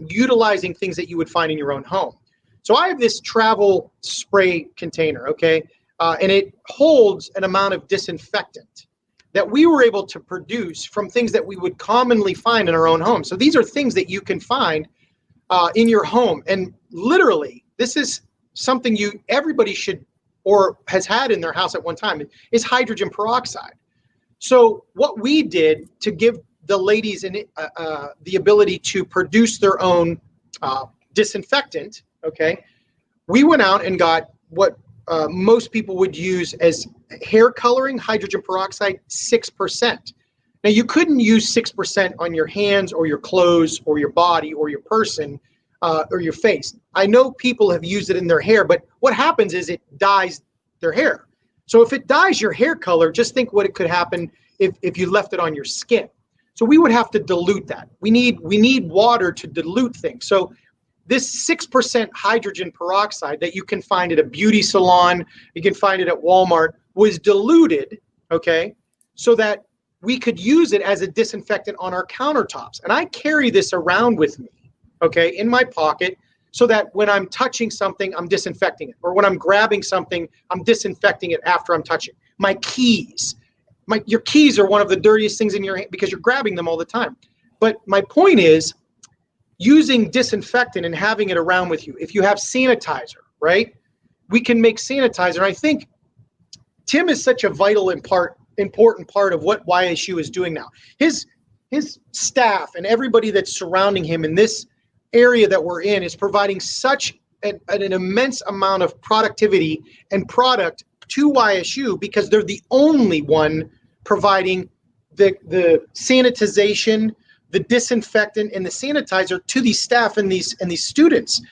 utilizing things that you would find in your own home. So I have this travel spray container, okay? And it holds an amount of disinfectant that we were able to produce from things that we would commonly find in our own home. So these are things that you can find in your home. And literally, this is something everybody should or has had in their house at one time, is hydrogen peroxide. So what we did to give the ladies the ability to produce their own disinfectant, okay, we went out and got what most people would use as hair coloring, hydrogen peroxide, 6%. Now, you couldn't use 6% on your hands or your clothes or your body or your person or your face. I know people have used it in their hair, but what happens is it dyes their hair. So if it dyes your hair color, just think what it could happen if you left it on your skin. So we would have to dilute that. We need water to dilute things. So this 6% hydrogen peroxide that you can find at a beauty salon, you can find it at Walmart, was diluted, okay, so that we could use it as a disinfectant on our countertops. And I carry this around with me, okay, in my pocket, so that when I'm touching something, I'm disinfecting it. Or when I'm grabbing something, I'm disinfecting it after I'm touching. My keys. Your keys are one of the dirtiest things in your hand because you're grabbing them all the time. But my point is, using disinfectant and having it around with you. If you have sanitizer, right? We can make sanitizer. I think Tim is such a vital part important part of what YSU is doing now. His staff and everybody that's surrounding him in this area that we're in is providing such an immense amount of productivity and product to YSU because they're the only one providing the sanitization, the disinfectant, and the sanitizer to these staff and these students.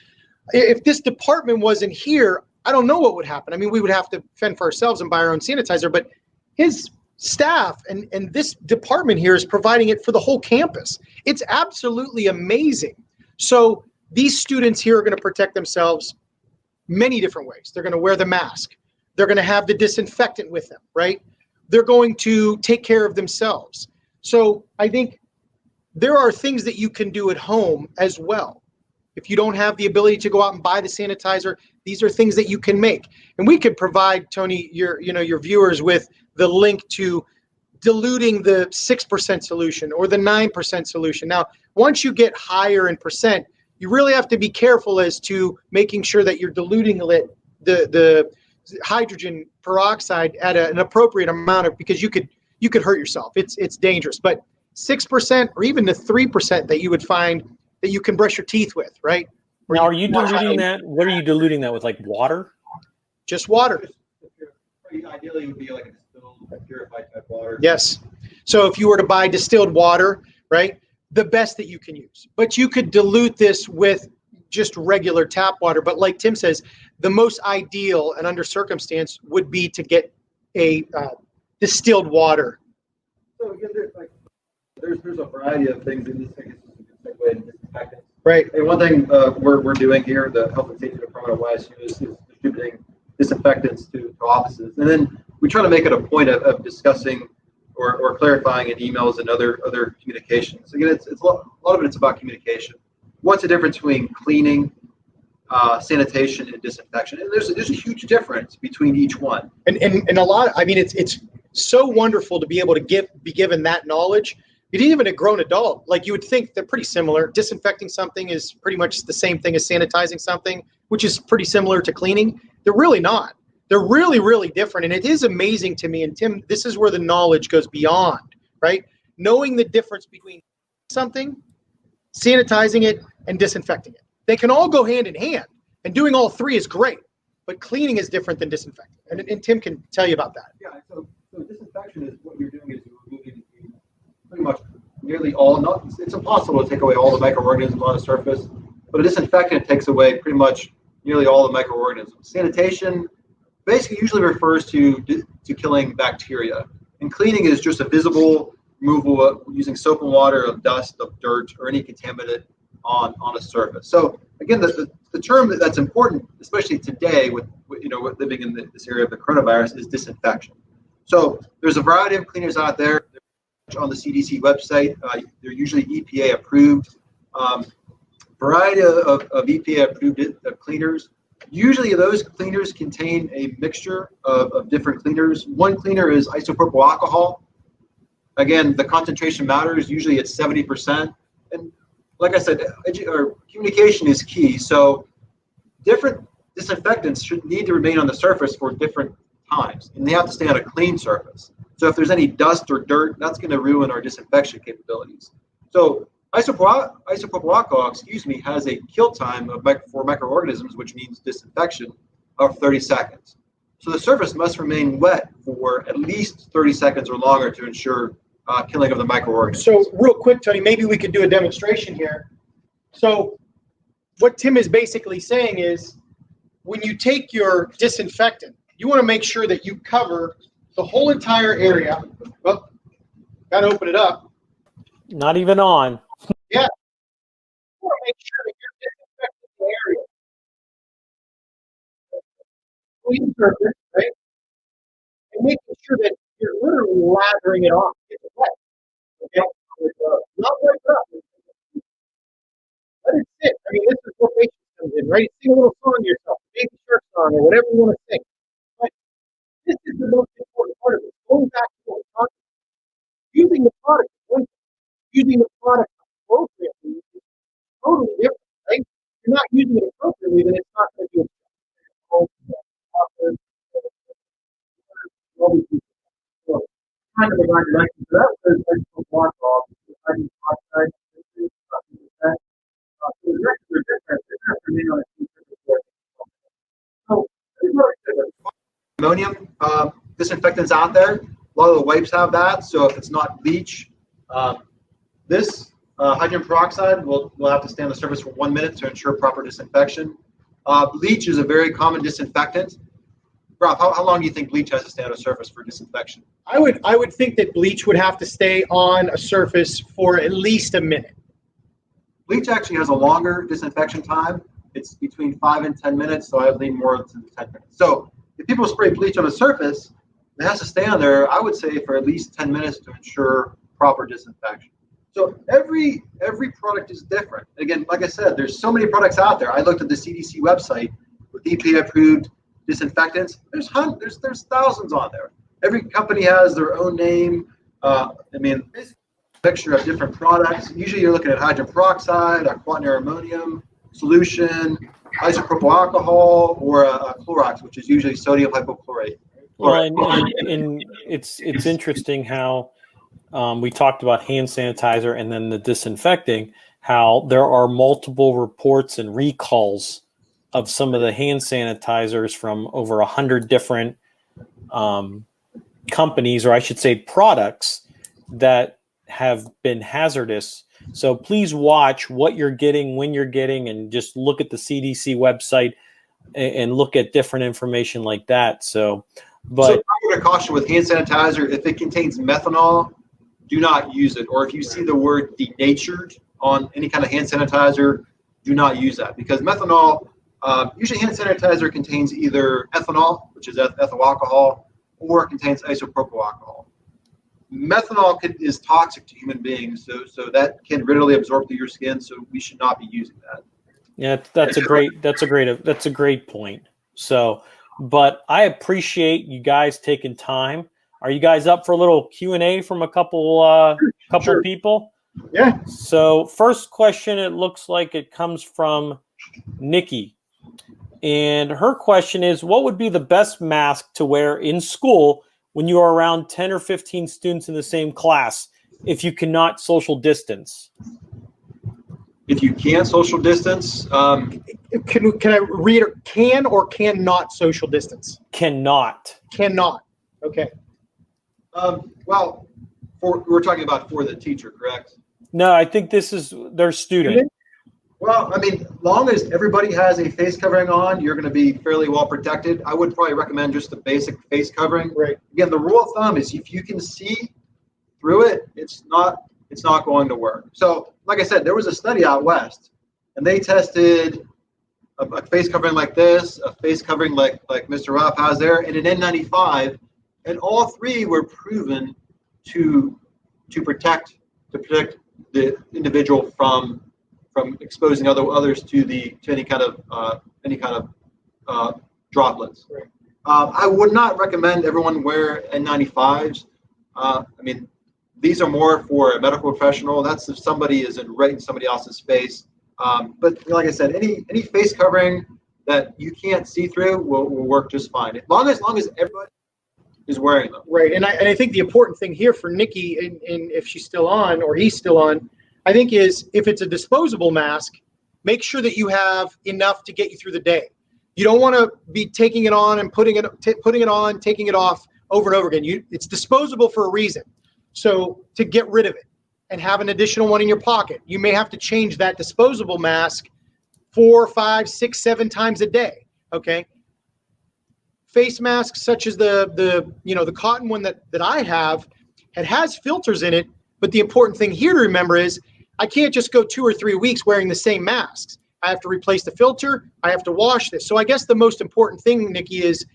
If this department wasn't here, I don't know what would happen. I mean, we would have to fend for ourselves and buy our own sanitizer, but his staff and this department here is providing it for the whole campus. It's absolutely amazing. So these students here are going to protect themselves many different ways. They're going to wear the mask. They're going to have the disinfectant with them, right? They're going to take care of themselves. So I think there are things that you can do at home as well. If you don't have the ability to go out and buy the sanitizer, these are things that you can make. And we could provide, Tony, your viewers with the link to diluting the 6% solution or the 9% solution. Now, once you get higher in percent, you really have to be careful as to making sure that you're diluting the hydrogen peroxide at an appropriate amount of, because you could hurt yourself. It's dangerous. But 6% or even the 3% that you would find that you can brush your teeth with, right? Now, are you diluting that? What are you diluting that with, like water? Just water. Ideally, it would be like a distilled, purified type water. Yes. So if you were to buy distilled water, right, the best that you can use. But you could dilute this with just regular tap water. But like Tim says, the most ideal and under circumstance would be to get a distilled water. So again, there's a variety of things in this. I guess is a good segue into disinfectants. Right. And one thing we're doing here, the Health and Safety Department of YSU is distributing disinfectants to offices, and then we try to make it a point of discussing or clarifying in emails and other communications. Again, it's a lot of it's about communication. What's the difference between cleaning, sanitation, and disinfection? And there's a huge difference between each one. And a lot. I mean, it's so wonderful to be able to be given that knowledge. Even a grown adult, like you would think they're pretty similar. Disinfecting something is pretty much the same thing as sanitizing something, which is pretty similar to cleaning. They're really not. They're really, really different. And it is amazing to me, and Tim, this is where the knowledge goes beyond, right? Knowing the difference between something, sanitizing it, and disinfecting it. They can all go hand in hand, and doing all three is great, but cleaning is different than disinfecting. And Tim can tell you about that. Yeah, so disinfection is what you're doing is you're removing pretty much nearly all, it's impossible to take away all the microorganisms on the surface, but a disinfectant takes away pretty much nearly all the microorganisms. Sanitation basically usually refers to killing bacteria, and cleaning is just a visible removal of using soap and water of dust, of dirt, or any contaminant on a surface. So again, the term that's important, especially today with living in this area of the coronavirus, is disinfection. So there's a variety of cleaners out there. On the CDC website, they're usually EPA approved. Variety of EPA approved cleaners. Usually those cleaners contain a mixture of different cleaners. One cleaner is isopropyl alcohol. Again, the concentration matters. Usually it's 70%. And like I said, communication is key. So different disinfectants should need to remain on the surface for different times, and they have to stay on a clean surface. So if there's any dust or dirt, that's going to ruin our disinfection capabilities. So isopropyl alcohol, has a kill time for microorganisms, which means disinfection, of 30 seconds. So the surface must remain wet for at least 30 seconds or longer to ensure killing of the microorganisms. So real quick, Tony, maybe we could do a demonstration here. So what Tim is basically saying is when you take your disinfectant, you want to make sure that you cover the whole entire area. Well, got to open it up. Not even on. Yeah. You want to make sure that you're disinfecting the area. Clean surface, right? And making sure that you're literally lathering it off. It's wet. Okay? Not wet up. Let it sit. I mean, this is where patience comes in, right? Sing a little song to yourself, baby shark song, or whatever you want to sing. But this is the most important part of it. Going back to what we're talking about. Using the product, using the product appropriately is totally different, right? If you're not using it appropriately, then it's not going to be kind of the right direction. So that was a block off. Hydrogen peroxide. So the directions are different. They're not really on a team surface. So there's really ammonium disinfectants out there. A lot of the wipes have that. So if it's not bleach, this hydrogen peroxide will have to stay on the surface for 1 minute to ensure proper disinfection. Bleach is a very common disinfectant. Rob, how long do you think bleach has to stay on a surface for disinfection? I would think that bleach would have to stay on a surface for at least a minute. Bleach actually has a longer disinfection time. It's between 5 and 10 minutes, so I would lean more to 10 minutes. So if people spray bleach on a surface, it has to stay on there, I would say, for at least 10 minutes to ensure proper disinfection. So every product is different. Again, like I said, there's so many products out there. I looked at the CDC website with EPA-approved disinfectants. There's thousands on there. Every company has their own name. This picture of different products. Usually you're looking at hydrogen peroxide, a quaternary ammonium solution, isopropyl alcohol, or a Clorox, which is usually sodium hypochlorite. Well, and it's interesting how we talked about hand sanitizer and then the disinfecting, how there are multiple reports and recalls of some of the hand sanitizers from over 100 different companies, or I should say products, that have been hazardous. So please watch what you're getting, when you're getting, and just look at the CDC website and look at different information like that. So I'm going to caution with hand sanitizer, if it contains methanol, do not use it. Or if you see the word denatured on any kind of hand sanitizer, do not use that, because methanol, usually hand sanitizer contains either ethanol, which is ethyl alcohol, or it contains isopropyl alcohol. Methanol is toxic to human beings, so that can readily absorb through your skin. So we should not be using that. Yeah, that's a great point. So, but I appreciate you guys taking time. Are you guys up for a little Q&A from a couple Sure. people? Yeah. So first question, it looks like it comes from Nikki. And her question is, what would be the best mask to wear in school when you are around 10 or 15 students in the same class if you cannot social distance? If you can't social distance, can I read it? Can or cannot social distance? Cannot. Cannot. Okay. Well, we're talking about for the teacher, correct? No, I think this is their student. Well, I mean, long as everybody has a face covering on, you're going to be fairly well protected. I would probably recommend just the basic face covering. Right. Again, the rule of thumb is if you can see through it, it's not going to work. So, like I said, there was a study out west, and they tested a face covering like this, a face covering like Mr. Ralph has there, and an N95, and all three were proven to protect the individual from exposing others to any kind of droplets. Right. I would not recommend everyone wear N95s. I mean, these are more for a medical professional. That's if somebody is right in somebody else's face. But like I said, any face covering that you can't see through will work just fine. As long as everybody is wearing them. Right. And I think the important thing here for Nikki, and if she's still on or he's still on, I think is if it's a disposable mask, make sure that you have enough to get you through the day. You don't want to be taking it on and putting it on, taking it off over and over again. It's disposable for a reason. So to get rid of it and have an additional one in your pocket, you may have to change that disposable mask 4, 5, 6, 7 times a day. Okay. Face masks such as the cotton one that I have, it has filters in it. But the important thing here to remember is I can't just go 2 or 3 weeks wearing the same masks. I have to replace the filter. I have to wash this. So I guess the most important thing, Nikki, is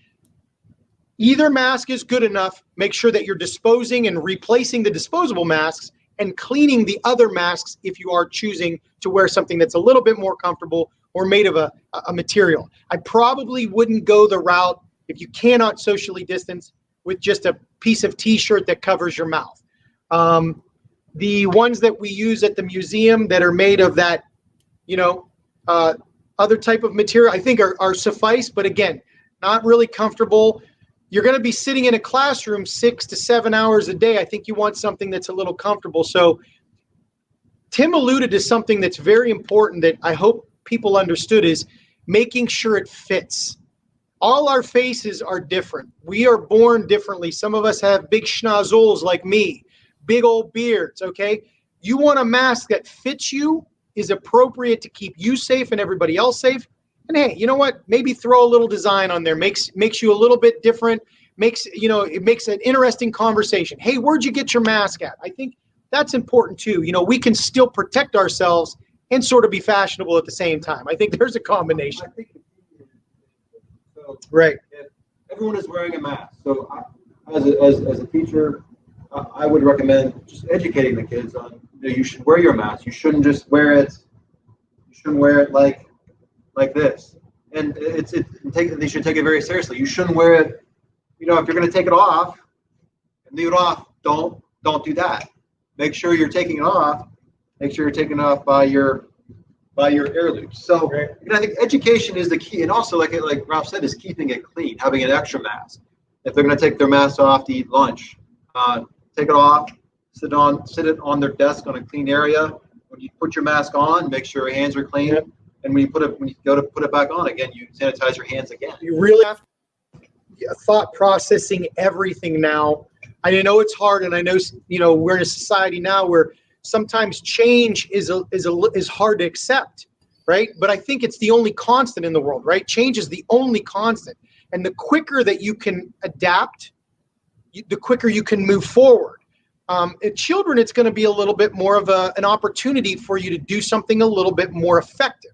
either mask is good enough. Make sure that you're disposing and replacing the disposable masks and cleaning the other masks if you are choosing to wear something that's a little bit more comfortable or made of a material. I probably wouldn't go the route, if you cannot socially distance, with just a piece of T-shirt that covers your mouth. The ones that we use at the museum that are made of that, other type of material, I think are suffice, but again, not really comfortable. you're going to be sitting in a classroom 6 to 7 hours a day. I think you want something that's a little comfortable. So Tim alluded to something that's very important that I hope people understood, is making sure it fits. All our faces are different. We are born differently. Some of us have big schnozzles like me, big old beards, okay? You want a mask that fits you, is appropriate to keep you safe and everybody else safe. And hey, you know what? Maybe throw a little design on there. Makes you a little bit different. It makes an interesting conversation. Hey, where'd you get your mask at? I think that's important too. We can still protect ourselves and sort of be fashionable at the same time. I think there's a combination. So right. If everyone is wearing a mask, so as a teacher, I would recommend just educating the kids on, you should wear your mask. You shouldn't just wear it. You shouldn't wear it like this. And they should take it very seriously. You shouldn't wear it. If you're going to take it off and leave it off, don't do that. Make sure you're taking it off. Make sure you're taking it off by your air loops. So I think education is the key, and also like Ralph said, is keeping it clean, having an extra mask. If they're going to take their mask off to eat lunch, take it off, sit it on their desk on a clean area. When you put your mask on, make sure your hands are clean. Yep. And when you go to put it back on again, you sanitize your hands again. You really have to thought processing everything now. I know it's hard, and I know we're in a society now where sometimes change is hard to accept, right? But I think it's the only constant in the world, right? Change is the only constant. And the quicker that you can adapt, the quicker you can move forward. Children, it's going to be a little bit more of an opportunity for you to do something a little bit more effective.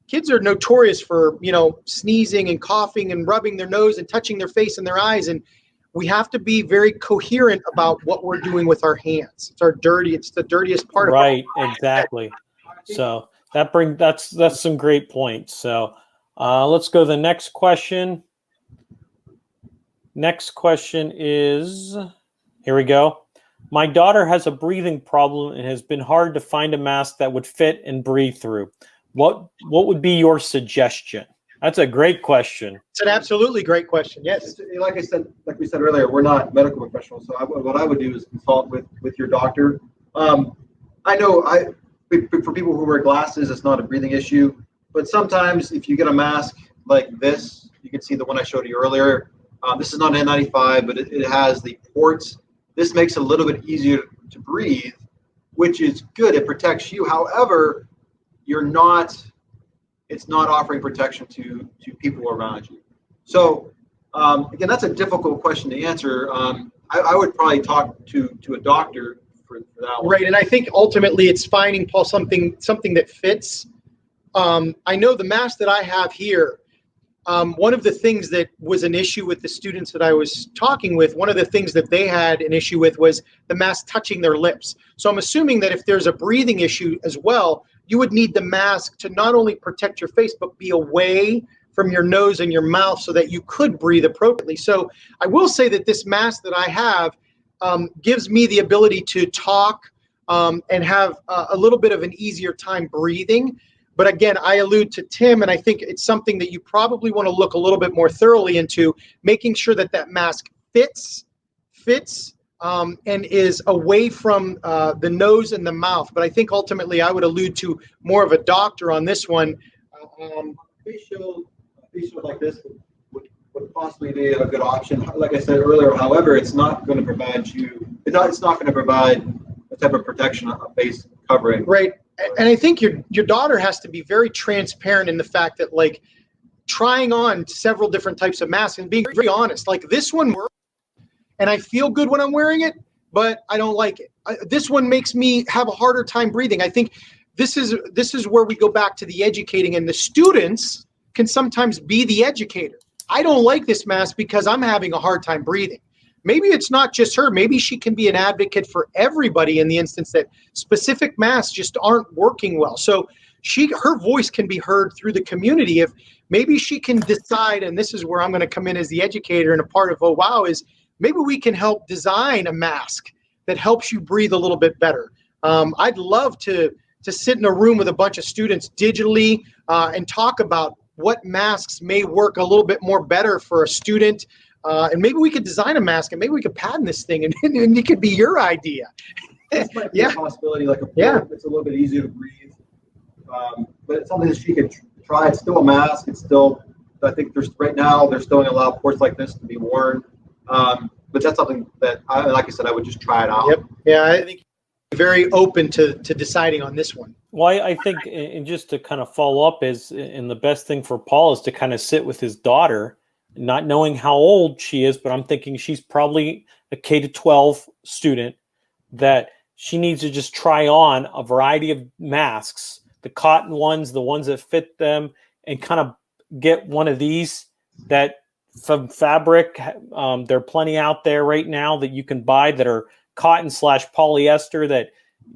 Kids are notorious for, sneezing and coughing and rubbing their nose and touching their face and their eyes. And we have to be very coherent about what we're doing with our hands. It's the dirtiest part of it. Right, exactly. So that's some great points. So let's go to the next question. Next question is, here we go. My daughter has a breathing problem and has been hard to find a mask that would fit and breathe through. What would be your suggestion? That's a great question. It's an absolutely great question. Yes. Like we said earlier, we're not medical professionals. So what I would do is consult with your doctor. I know for people who wear glasses, it's not a breathing issue. But sometimes if you get a mask like this, you can see the one I showed you earlier. This is not an N95, but it has the ports. This makes it a little bit easier to breathe, which is good. It protects you. However, it's not offering protection to people around you. So again, that's a difficult question to answer. I would probably talk to a doctor for that one. Right, and I think ultimately it's finding, Paul, something that fits. I know the mask that I have here, one of the things that was an issue with the students that I was talking with, one of the things that they had an issue with was the mask touching their lips. So I'm assuming that if there's a breathing issue as well, you would need the mask to not only protect your face, but be away from your nose and your mouth so that you could breathe appropriately. So I will say that this mask that I have gives me the ability to talk and have a little bit of an easier time breathing. But again, I allude to Tim, and I think it's something that you probably want to look a little bit more thoroughly into, making sure that mask fits, and is away from the nose and the mouth. But I think ultimately I would allude to more of a doctor on this one. Face shield like this would possibly be a good option. Like I said earlier, however, it's not going to provide it's not going to provide the type of protection a face covering. Right. And I think your daughter has to be very transparent in the fact that, like, trying on several different types of masks and being very honest, like, this one works and I feel good when I'm wearing it, but I don't like it. This one makes me have a harder time breathing. I think this is where we go back to the educating, and the students can sometimes be the educator. I don't like this mask because I'm having a hard time breathing. Maybe it's not just her. Maybe she can be an advocate for everybody in the instance that specific masks just aren't working well. So her voice can be heard through the community. If maybe she can decide, and this is where I'm going to come in as the educator, and a part of is maybe we can help design a mask that helps you breathe a little bit better. I'd love to sit in a room with a bunch of students digitally and talk about what masks may work a little bit more better for a student. and maybe we could design a mask, and maybe we could patent this thing, and it could be your idea. This might be a possibility. Like it's a little bit easier to breathe, but it's something that she could try. It's still a mask. It's still, I think right now they're still going to allow ports like this to be worn. But that's something that, like I said, I would just try it out. Yep. Yeah, I think very open to deciding on this one. Well, I think, and just to kind of follow up, and the best thing for Paul is to kind of sit with his daughter, not knowing how old she is, but I'm thinking she's probably a K-12 student, that she needs to just try on a variety of masks, the cotton ones, the ones that fit them, and kind of get one of these that from fabric. There are plenty out there right now that you can buy that are cotton/polyester that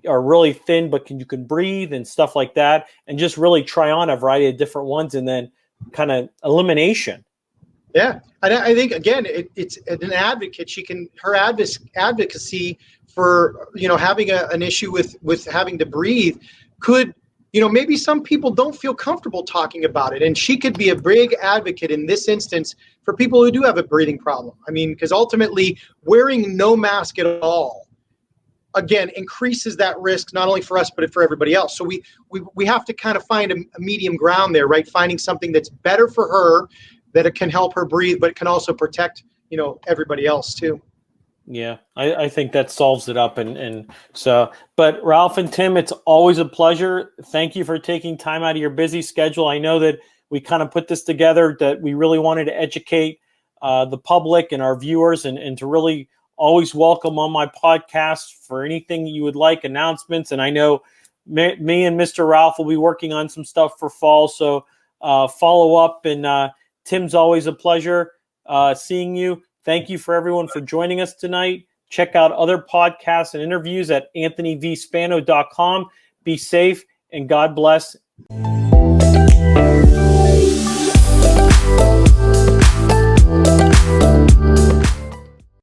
are really thin, but you can breathe and stuff like that, and just really try on a variety of different ones, and then kind of elimination. Yeah, and I think again, it's an advocate. Her advocacy for having an issue with having to breathe could, maybe some people don't feel comfortable talking about it, and she could be a big advocate in this instance for people who do have a breathing problem. I mean, because ultimately wearing no mask at all, again, increases that risk not only for us but for everybody else. So we have to kind of find a medium ground there, right? Finding something that's better for her, that it can help her breathe, but it can also protect, everybody else too. Yeah, I think that solves it up. And so, but Ralph and Tim, it's always a pleasure. Thank you for taking time out of your busy schedule. I know that we kind of put this together, that we really wanted to educate the public and our viewers, and to really always welcome on my podcast for anything you would like, announcements. And I know me and Mr. Ralph will be working on some stuff for fall. So follow up, and Tim's always a pleasure seeing you. Thank you for everyone for joining us tonight. Check out other podcasts and interviews at anthonyvspano.com. Be safe and God bless.